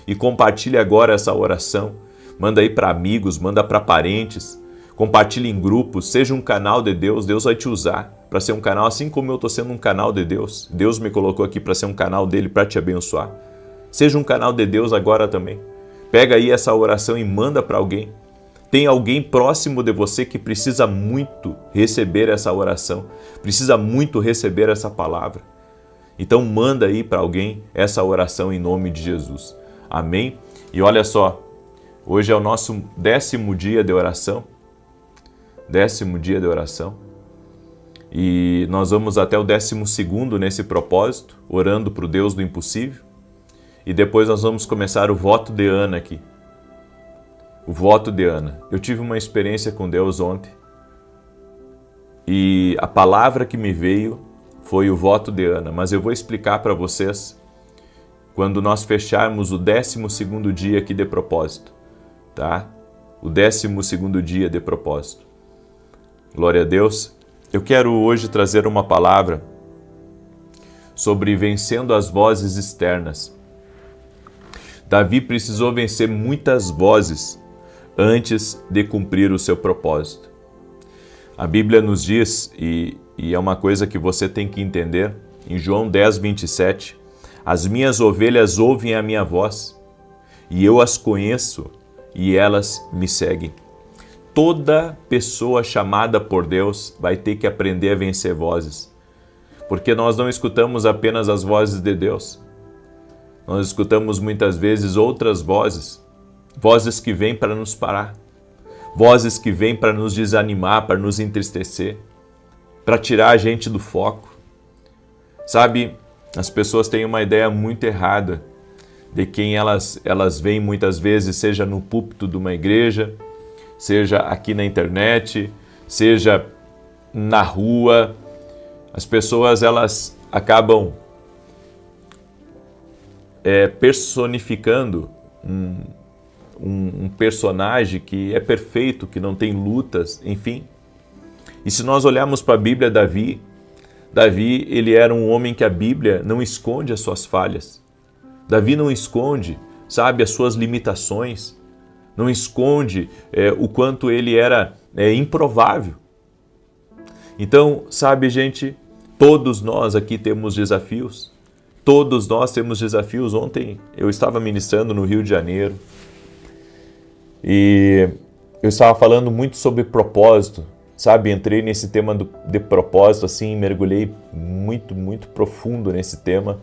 E compartilhe agora essa oração. Manda aí para amigos, manda para parentes. Compartilhe em grupos, seja um canal de Deus. Deus vai te usar para ser um canal, assim como eu estou sendo um canal de Deus. Deus me colocou aqui para ser um canal dele, para te abençoar. Seja um canal de Deus agora também. Pega aí essa oração e manda para alguém. Tem alguém próximo de você que precisa muito receber essa oração, precisa muito receber essa palavra. Então manda aí para alguém essa oração em nome de Jesus. Amém? E olha só, hoje é o nosso 10º dia de oração. 10º dia de oração. E nós vamos até o 12º nesse propósito, orando para o Deus do impossível. E depois nós vamos começar o voto de Ana aqui. O voto de Ana. Eu tive uma experiência com Deus ontem e a palavra que me veio foi o voto de Ana, mas eu vou explicar para vocês quando nós fecharmos o 12º dia aqui de propósito, tá? O 12º dia de propósito. Glória a Deus. Eu quero hoje trazer uma palavra sobre vencendo as vozes externas. Davi precisou vencer muitas vozes antes de cumprir o seu propósito. A Bíblia nos diz, e é uma coisa que você tem que entender, em João 10:27, as minhas ovelhas ouvem a minha voz, e eu as conheço, e elas me seguem. Toda pessoa chamada por Deus vai ter que aprender a vencer vozes, porque nós não escutamos apenas as vozes de Deus, nós escutamos muitas vezes outras vozes, vozes que vêm para nos parar, vozes que vêm para nos desanimar, para nos entristecer, para tirar a gente do foco. Sabe, as pessoas têm uma ideia muito errada de quem elas veem muitas vezes, seja no púlpito de uma igreja, seja aqui na internet, seja na rua. As pessoas elas acabam personificando um personagem que é perfeito, que não tem lutas, enfim. E se nós olharmos para a Bíblia, Davi, ele era um homem que a Bíblia não esconde as suas falhas. Davi não esconde, sabe, as suas limitações, não esconde o quanto ele era improvável. Então, sabe, gente, todos nós aqui temos desafios. Todos nós temos desafios. Ontem eu estava ministrando no Rio de Janeiro e eu estava falando muito sobre propósito, sabe? Entrei nesse tema de propósito, assim, mergulhei muito, muito profundo nesse tema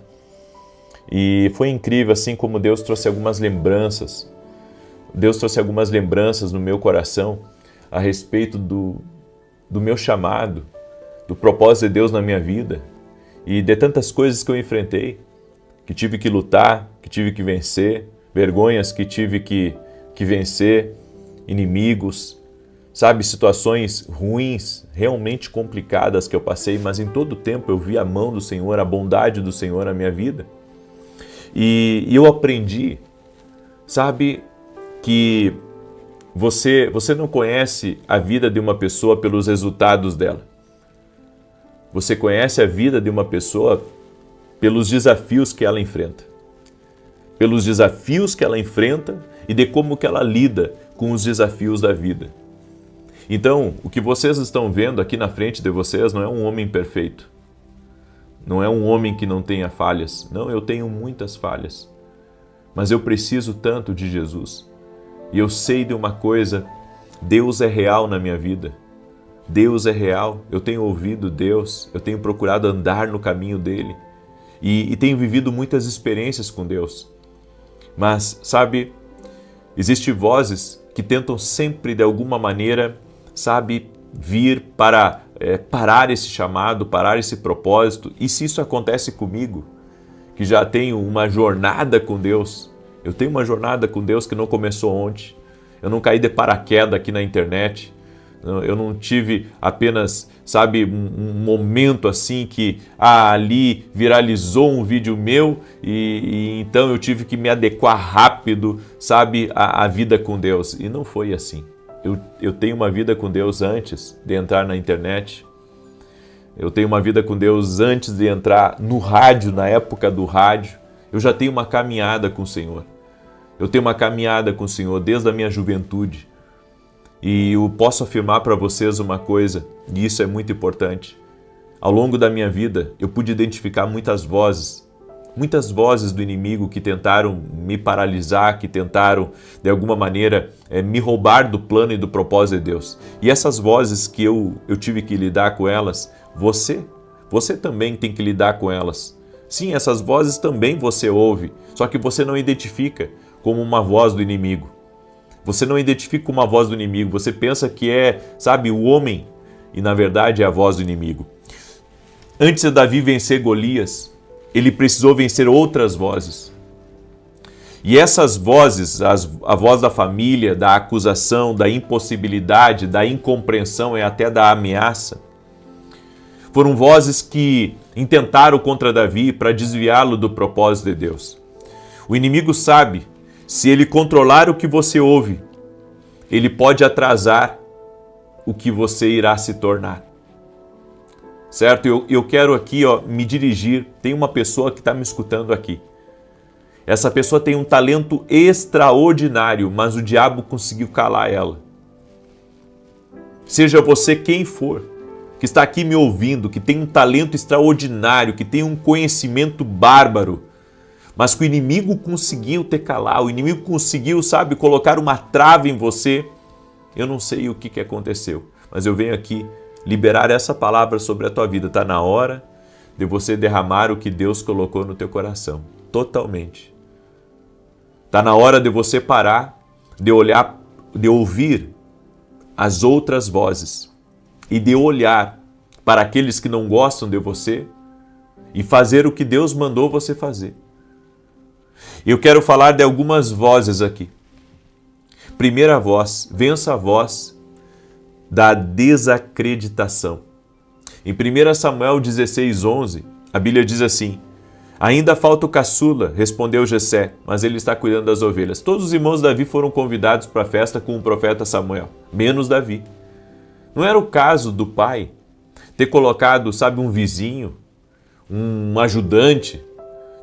e foi incrível, assim, como Deus trouxe algumas lembranças. Deus trouxe algumas lembranças no meu coração a respeito do meu chamado, do propósito de Deus na minha vida. E de tantas coisas que eu enfrentei, que tive que lutar, que tive que vencer, vergonhas que tive que vencer, inimigos, sabe, situações ruins, realmente complicadas que eu passei, mas em todo o tempo eu vi a mão do Senhor, a bondade do Senhor na minha vida. E eu aprendi, sabe, que você não conhece a vida de uma pessoa pelos resultados dela. Você conhece a vida de uma pessoa pelos desafios que ela enfrenta. Pelos desafios que ela enfrenta e de como que ela lida com os desafios da vida. Então, o que vocês estão vendo aqui na frente de vocês não é um homem perfeito. Não é um homem que não tenha falhas. Não, eu tenho muitas falhas. Mas eu preciso tanto de Jesus. E eu sei de uma coisa, Deus é real na minha vida. Deus é real, eu tenho ouvido Deus, eu tenho procurado andar no caminho dele e tenho vivido muitas experiências com Deus. Mas, sabe, existem vozes que tentam sempre de alguma maneira, sabe, vir para parar esse chamado, parar esse propósito. E se isso acontece comigo, que já tenho uma jornada com Deus, eu tenho uma jornada com Deus que não começou ontem, eu não caí de paraquedas aqui na internet, eu não tive apenas, sabe, um momento assim que ali viralizou um vídeo meu e então eu tive que me adequar rápido, sabe, à vida com Deus. E não foi assim. Eu tenho uma vida com Deus antes de entrar na internet. Eu tenho uma vida com Deus antes de entrar no rádio, na época do rádio. Eu já tenho uma caminhada com o Senhor. Eu tenho uma caminhada com o Senhor desde a minha juventude. E eu posso afirmar para vocês uma coisa, e isso é muito importante. Ao longo da minha vida, eu pude identificar muitas vozes do inimigo que tentaram me paralisar, que tentaram, de alguma maneira, me roubar do plano e do propósito de Deus. E essas vozes que eu tive que lidar com elas, você também tem que lidar com elas. Sim, essas vozes também você ouve, só que você não identifica como uma voz do inimigo. Você não identifica uma voz do inimigo, você pensa que é, sabe, o homem, e na verdade é a voz do inimigo. Antes de Davi vencer Golias, ele precisou vencer outras vozes. E essas vozes, a voz da família, da acusação, da impossibilidade, da incompreensão e até da ameaça, foram vozes que intentaram contra Davi para desviá-lo do propósito de Deus. O inimigo sabe, se ele controlar o que você ouve, ele pode atrasar o que você irá se tornar. Certo? Eu quero aqui me dirigir, tem uma pessoa que está me escutando aqui. Essa pessoa tem um talento extraordinário, mas o diabo conseguiu calar ela. Seja você quem for, que está aqui me ouvindo, que tem um talento extraordinário, que tem um conhecimento bárbaro, mas que o inimigo conseguiu te calar, o inimigo conseguiu, sabe, colocar uma trava em você. Eu não sei o que aconteceu, mas eu venho aqui liberar essa palavra sobre a tua vida. Está na hora de você derramar o que Deus colocou no teu coração, totalmente. Está na hora de você parar, de olhar, de ouvir as outras vozes e de olhar para aqueles que não gostam de você e fazer o que Deus mandou você fazer. Eu quero falar de algumas vozes aqui. Primeira voz, vença a voz da desacreditação. Em 1 Samuel 16:11, a Bíblia diz assim: ainda falta o caçula, respondeu Jessé, mas ele está cuidando das ovelhas. Todos os irmãos de Davi foram convidados para a festa com o profeta Samuel, menos Davi. Não era o caso do pai ter colocado, sabe, um vizinho, um ajudante,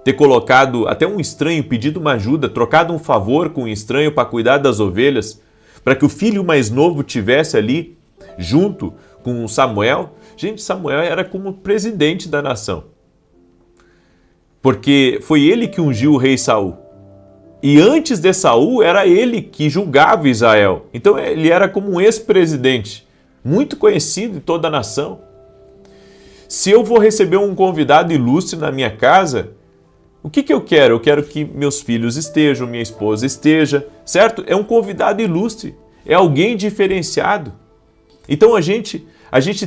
ter colocado até um estranho, pedido uma ajuda, trocado um favor com um estranho para cuidar das ovelhas, para que o filho mais novo tivesse ali, junto com Samuel. Gente, Samuel era como presidente da nação, porque foi ele que ungiu o rei Saul. E antes de Saul, era ele que julgava Israel. Então ele era como um ex-presidente, muito conhecido em toda a nação. Se eu vou receber um convidado ilustre na minha casa, o que eu quero? Eu quero que meus filhos estejam, minha esposa esteja, certo? É um convidado ilustre, é alguém diferenciado. Então a gente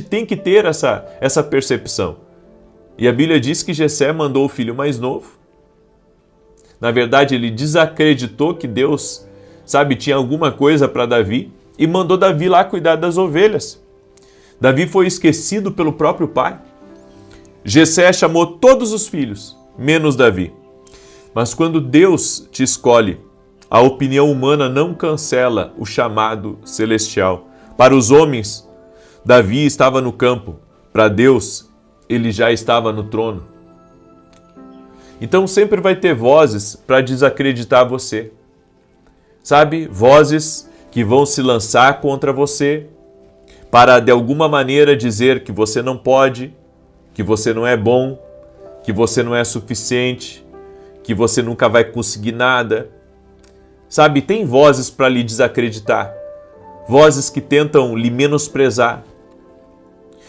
tem que ter essa percepção. E a Bíblia diz que Jessé mandou o filho mais novo. Na verdade, ele desacreditou que Deus, sabe, tinha alguma coisa para Davi. e mandou Davi lá cuidar das ovelhas. Davi foi esquecido pelo próprio pai. Jessé chamou todos os filhos, menos Davi. Mas quando Deus te escolhe, a opinião humana não cancela o chamado celestial. Para os homens, Davi estava no campo. Para Deus, ele já estava no trono. Então sempre vai ter vozes para desacreditar você. Sabe? Vozes que vão se lançar contra você para de alguma maneira dizer que você não pode, que você não é bom, que você não é suficiente, que você nunca vai conseguir nada. Sabe? Tem vozes para lhe desacreditar. Vozes que tentam lhe menosprezar.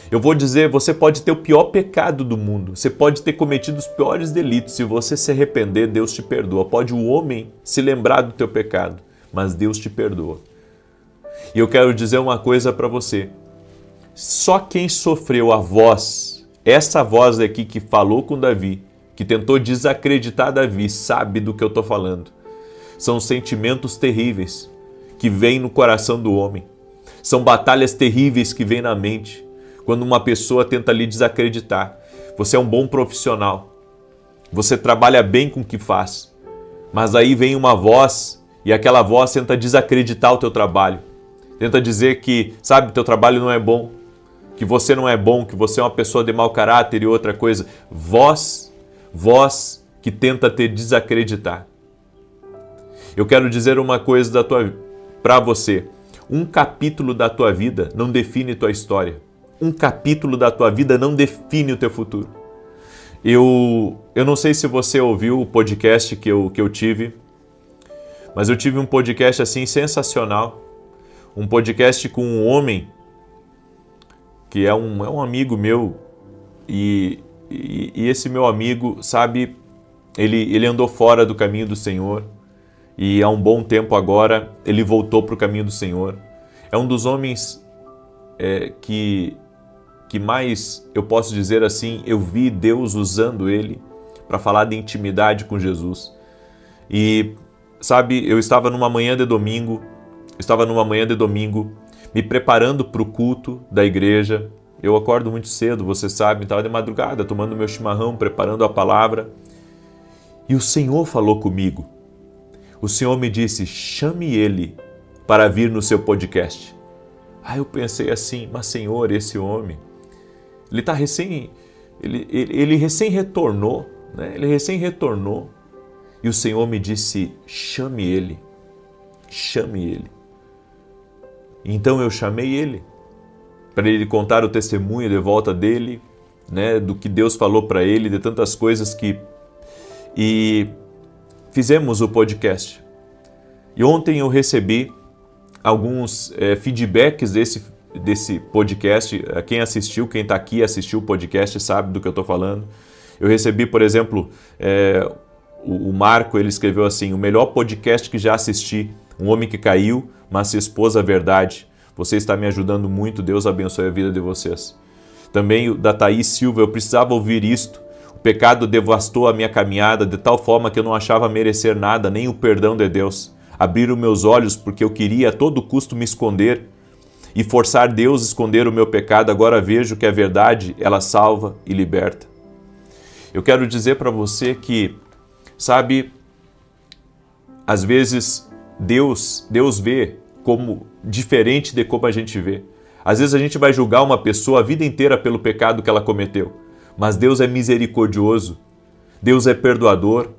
Eu vou dizer, você pode ter o pior pecado do mundo, você pode ter cometido os piores delitos, se você se arrepender, Deus te perdoa. Pode o homem se lembrar do teu pecado, mas Deus te perdoa. E eu quero dizer uma coisa para você, só quem sofreu a voz, essa voz aqui que falou com Davi, que tentou desacreditar Davi, sabe do que eu estou falando. São sentimentos terríveis que vêm no coração do homem, são batalhas terríveis que vêm na mente, quando uma pessoa tenta lhe desacreditar. Você é um bom profissional, você trabalha bem com o que faz, mas aí vem uma voz e aquela voz tenta desacreditar o teu trabalho, tenta dizer que, sabe, teu trabalho não é bom, que você não é bom, que você é uma pessoa de mau caráter e outra coisa. Voz que tenta te desacreditar. Eu quero dizer uma coisa para você. Um capítulo da tua vida não define tua história. Um capítulo da tua vida não define o teu futuro. Eu não sei se você ouviu o podcast que eu tive, mas eu tive um podcast assim sensacional. Um podcast com um homem que é um amigo meu e esse meu amigo, sabe, ele andou fora do caminho do Senhor e há um bom tempo agora ele voltou para o caminho do Senhor. É um dos homens que mais, eu posso dizer assim, eu vi Deus usando ele para falar de intimidade com Jesus. E, sabe, eu estava numa manhã de domingo, me preparando para o culto da igreja. Eu acordo muito cedo, você sabe, estava de madrugada, tomando meu chimarrão, preparando a palavra. E o Senhor falou comigo. O Senhor me disse, chame ele para vir no seu podcast. Aí eu pensei assim, mas Senhor, esse homem, ele está ele recém retornou, né? Ele recém retornou. E o Senhor me disse, chame ele. Então eu chamei ele, para ele contar o testemunho de volta dele, né? Do que Deus falou para ele, de tantas coisas E fizemos o podcast. E ontem eu recebi alguns feedbacks desse podcast. Quem assistiu, quem está aqui assistiu o podcast sabe do que eu estou falando. Eu recebi, por exemplo, o Marco, ele escreveu assim, o melhor podcast que já assisti, um homem que caiu, mas se expôs à verdade. Você está me ajudando muito, Deus abençoe a vida de vocês. Também o da Thaís Silva, eu precisava ouvir isto. O pecado devastou a minha caminhada de tal forma que eu não achava merecer nada, nem o perdão de Deus. Abriram meus olhos porque eu queria a todo custo me esconder e forçar Deus a esconder o meu pecado. Agora vejo que a verdade, ela salva e liberta. Eu quero dizer para você que, sabe, às vezes Deus vê como diferente de como a gente vê. Às vezes a gente vai julgar uma pessoa a vida inteira pelo pecado que ela cometeu, mas Deus é misericordioso, Deus é perdoador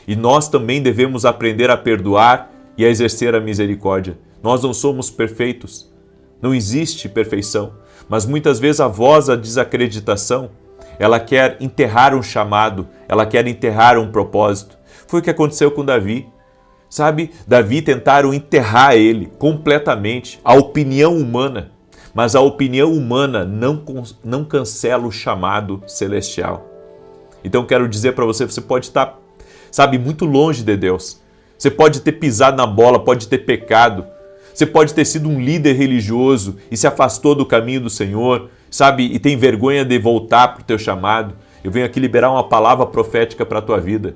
e nós também devemos aprender a perdoar e a exercer a misericórdia. Nós não somos perfeitos, não existe perfeição, mas muitas vezes a voz da desacreditação, ela quer enterrar um chamado, ela quer enterrar um propósito. Foi o que aconteceu com Davi. Sabe, Davi tentaram enterrar ele completamente, a opinião humana, mas a opinião humana não cancela o chamado celestial. Então quero dizer para você, você pode estar, sabe, muito longe de Deus, você pode ter pisado na bola, pode ter pecado, você pode ter sido um líder religioso e se afastou do caminho do Senhor, sabe, e tem vergonha de voltar para o teu chamado. Eu venho aqui liberar uma palavra profética para a tua vida.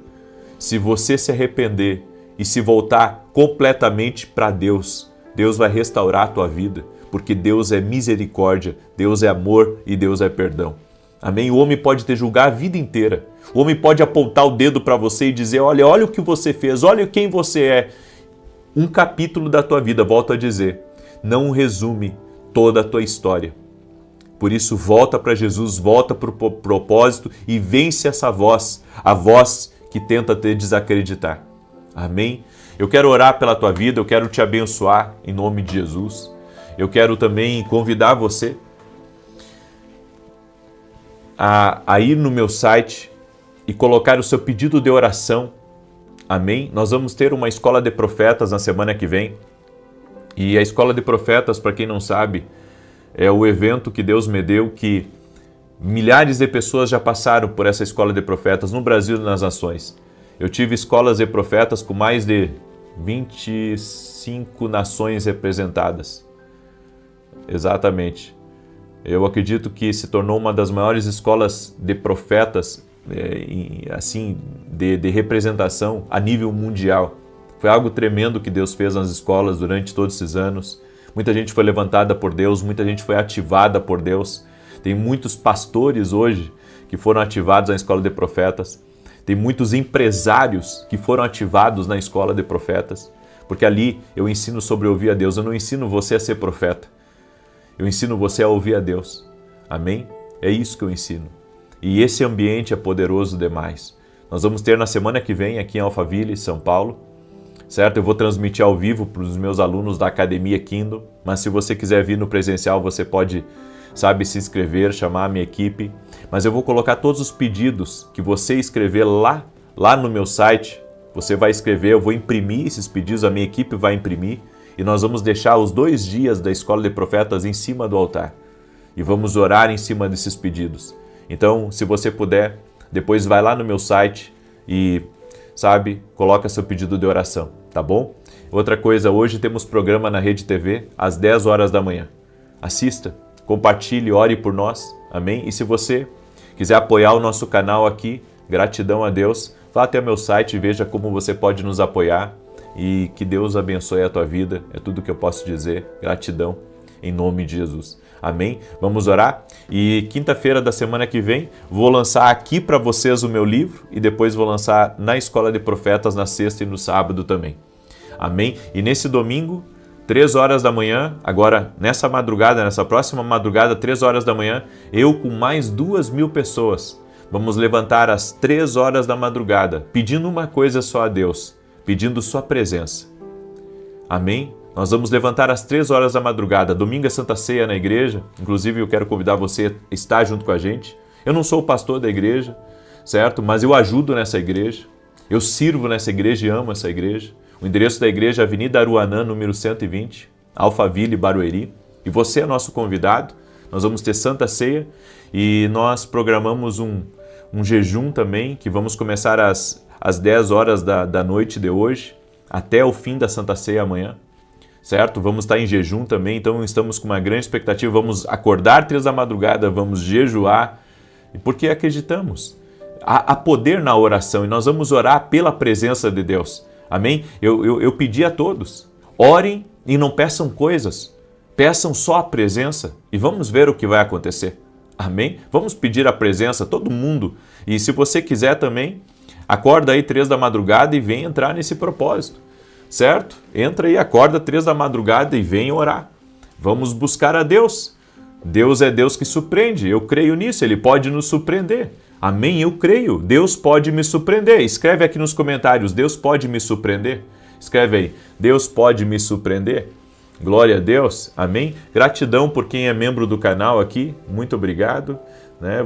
Se você se arrepender e se voltar completamente para Deus, Deus vai restaurar a tua vida, porque Deus é misericórdia, Deus é amor e Deus é perdão. Amém? O homem pode te julgar a vida inteira. O homem pode apontar o dedo para você e dizer, olha o que você fez, olha quem você é. Um capítulo da tua vida, volto a dizer, não resume toda a tua história. Por isso, volta para Jesus, volta para o propósito e vence essa voz, a voz que tenta te desacreditar. Amém? Eu quero orar pela tua vida, eu quero te abençoar em nome de Jesus. Eu quero também convidar você a ir no meu site e colocar o seu pedido de oração. Amém? Nós vamos ter uma escola de profetas na semana que vem. E a escola de profetas, para quem não sabe, é o evento que Deus me deu, que milhares de pessoas já passaram por essa escola de profetas no Brasil e nas nações. Eu tive escolas de profetas com mais de 25 nações representadas. Exatamente. Eu acredito que se tornou uma das maiores escolas de profetas, assim, de representação a nível mundial. Foi algo tremendo que Deus fez nas escolas durante todos esses anos. Muita gente foi levantada por Deus, muita gente foi ativada por Deus. Tem muitos pastores hoje que foram ativados na escola de profetas. Tem muitos empresários que foram ativados na escola de profetas. Porque ali eu ensino sobre ouvir a Deus. Eu não ensino você a ser profeta. Eu ensino você a ouvir a Deus. Amém? É isso que eu ensino. E esse ambiente é poderoso demais. Nós vamos ter na semana que vem aqui em Alphaville, São Paulo. Certo? Eu vou transmitir ao vivo para os meus alunos da Academia Kingdom, mas se você quiser vir no presencial, você pode, se inscrever, chamar a minha equipe. Mas eu vou colocar todos os pedidos que você escrever lá no meu site. Você vai escrever, eu vou imprimir esses pedidos, a minha equipe vai imprimir e nós vamos deixar os 2 dias da Escola de Profetas em cima do altar. E vamos orar em cima desses pedidos. Então, se você puder, depois vai lá no meu site e coloca seu pedido de oração, tá bom? Outra coisa, hoje temos programa na Rede TV às 10 horas da manhã. Assista, compartilhe, ore por nós, amém? E se você quiser apoiar o nosso canal aqui, gratidão a Deus, vá até o meu site e veja como você pode nos apoiar e que Deus abençoe a tua vida, é tudo que eu posso dizer, gratidão, em nome de Jesus. Amém? Vamos orar? E quinta-feira da semana que vem vou lançar aqui para vocês o meu livro e depois vou lançar na Escola de Profetas na sexta e no sábado também. Amém? E nesse domingo, 3 horas da manhã, agora nessa próxima madrugada, 3 horas da manhã, eu com mais 2.000 pessoas, vamos levantar às 3 horas da madrugada, pedindo uma coisa só a Deus, pedindo sua presença. Amém? Nós vamos levantar às 3 horas da madrugada, domingo é Santa Ceia na igreja, inclusive eu quero convidar você a estar junto com a gente. Eu não sou o pastor da igreja, certo? Mas eu ajudo nessa igreja, eu sirvo nessa igreja e amo essa igreja. O endereço da igreja é Avenida Aruanã, número 120, Alphaville, Barueri. E você é nosso convidado, nós vamos ter Santa Ceia e nós programamos um jejum também, que vamos começar às 10 horas da noite de hoje, até o fim da Santa Ceia amanhã. Certo? Vamos estar em jejum também, então estamos com uma grande expectativa, vamos acordar 3 da madrugada, vamos jejuar, porque acreditamos. Há poder na oração e nós vamos orar pela presença de Deus. Amém? Eu pedi a todos, orem e não peçam coisas, peçam só a presença e vamos ver o que vai acontecer. Amém? Vamos pedir a presença, todo mundo. E se você quiser também, acorda aí 3 da madrugada e vem entrar nesse propósito. Certo? Entra aí, acorda 3 da madrugada e vem orar. Vamos buscar a Deus. Deus é Deus que surpreende. Eu creio nisso, Ele pode nos surpreender. Amém? Eu creio. Deus pode me surpreender. Escreve aqui nos comentários, Deus pode me surpreender. Escreve aí, Deus pode me surpreender. Glória a Deus. Amém? Gratidão por quem é membro do canal aqui. Muito obrigado.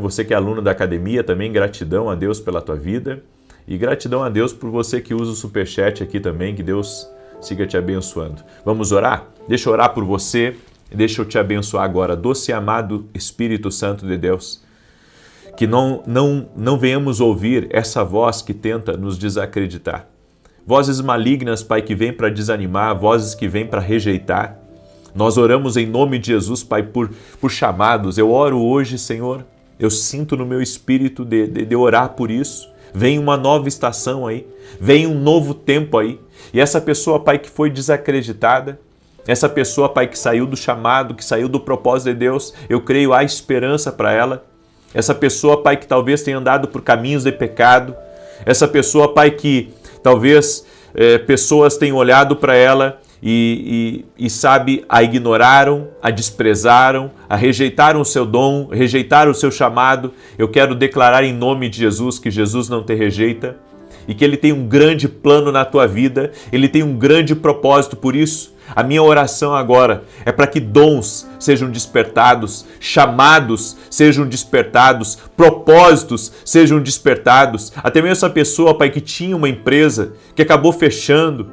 Você que é aluno da academia também, gratidão a Deus pela tua vida. E gratidão a Deus por você que usa o Superchat aqui também, que Deus siga te abençoando. Vamos orar? Deixa eu orar por você, deixa eu te abençoar agora. Doce e amado Espírito Santo de Deus, que não venhamos ouvir essa voz que tenta nos desacreditar. Vozes malignas, Pai, que vêm para desanimar, vozes que vêm para rejeitar. Nós oramos em nome de Jesus, Pai, por chamados. Eu oro hoje, Senhor, eu sinto no meu espírito de orar por isso. Vem uma nova estação aí, vem um novo tempo aí. E essa pessoa, Pai, que foi desacreditada, Essa pessoa, Pai, que saiu do chamado, que saiu do propósito de Deus, eu creio, há esperança para ela. Essa pessoa, Pai, que talvez tenha andado por caminhos de pecado. Essa pessoa, Pai, que talvez pessoas tenham olhado para ela e sabe, a ignoraram, a desprezaram, a rejeitaram o seu dom, rejeitaram o seu chamado. Eu quero declarar em nome de Jesus que Jesus não te rejeita e que Ele tem um grande plano na tua vida, Ele tem um grande propósito. Por isso, a minha oração agora é para que dons sejam despertados, chamados sejam despertados, propósitos sejam despertados. Até mesmo essa pessoa, Pai, que tinha uma empresa, que acabou fechando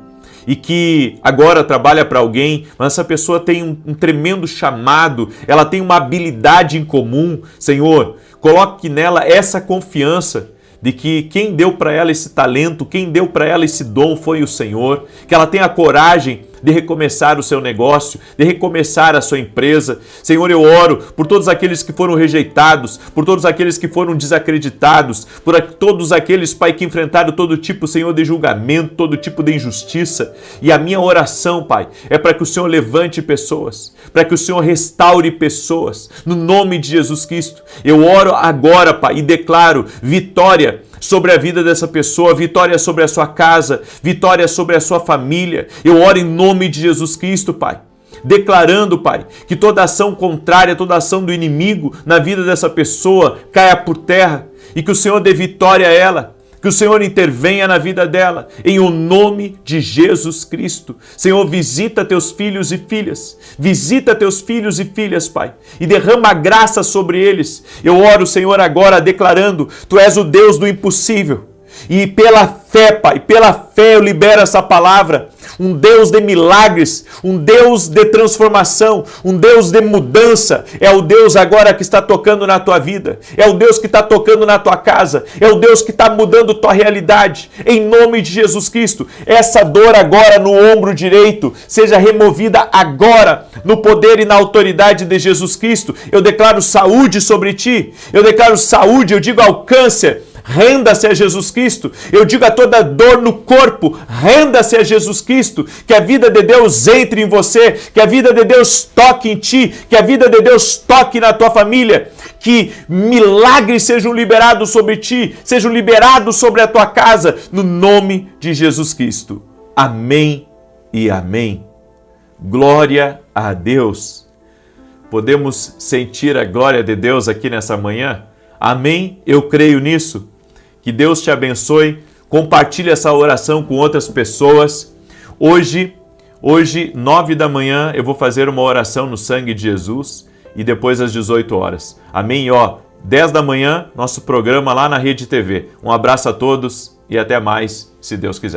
e que agora trabalha para alguém, mas essa pessoa tem um tremendo chamado, ela tem uma habilidade em comum. Senhor, coloque nela essa confiança de que quem deu para ela esse talento, quem deu para ela esse dom foi o Senhor, que ela tenha coragem de recomeçar o seu negócio, de recomeçar a sua empresa. Senhor, eu oro por todos aqueles que foram rejeitados, por todos aqueles que foram desacreditados, por todos aqueles, Pai, que enfrentaram todo tipo, Senhor, de julgamento, todo tipo de injustiça. E a minha oração, Pai, é para que o Senhor levante pessoas, para que o Senhor restaure pessoas, no nome de Jesus Cristo. Eu oro agora, Pai, e declaro vitória sobre a vida dessa pessoa, vitória sobre a sua casa, vitória sobre a sua família. Eu oro em nome de Jesus Cristo, Pai, declarando, Pai, que toda ação contrária, toda ação do inimigo na vida dessa pessoa caia por terra e que o Senhor dê vitória a ela, que o Senhor intervenha na vida dela, em o nome de Jesus Cristo. Senhor, visita teus filhos e filhas, visita teus filhos e filhas, Pai, e derrama graça sobre eles. Eu oro, Senhor, agora declarando, Tu és o Deus do impossível. E pela fé, Pai, pela fé eu libero essa palavra. Um Deus de milagres, um Deus de transformação, um Deus de mudança. É o Deus agora que está tocando na tua vida. É o Deus que está tocando na tua casa. É o Deus que está mudando tua realidade. Em nome de Jesus Cristo, essa dor agora no ombro direito seja removida agora no poder e na autoridade de Jesus Cristo. Eu declaro saúde sobre ti. Eu declaro saúde, eu digo ao câncer, renda-se a Jesus Cristo. Eu digo a toda dor no corpo, renda-se a Jesus Cristo. Que a vida de Deus entre em você, que a vida de Deus toque em ti, que a vida de Deus toque na tua família, que milagres sejam liberados sobre ti, sejam liberados sobre a tua casa, no nome de Jesus Cristo. Amém e amém. Glória a Deus. Podemos sentir a glória de Deus aqui nessa manhã? Amém? Eu creio nisso. Que Deus te abençoe. Compartilhe essa oração com outras pessoas. Hoje, 9 da manhã, eu vou fazer uma oração no sangue de Jesus e depois às 18 horas. Amém? 10 da manhã, nosso programa lá na Rede TV. Um abraço a todos e até mais, se Deus quiser.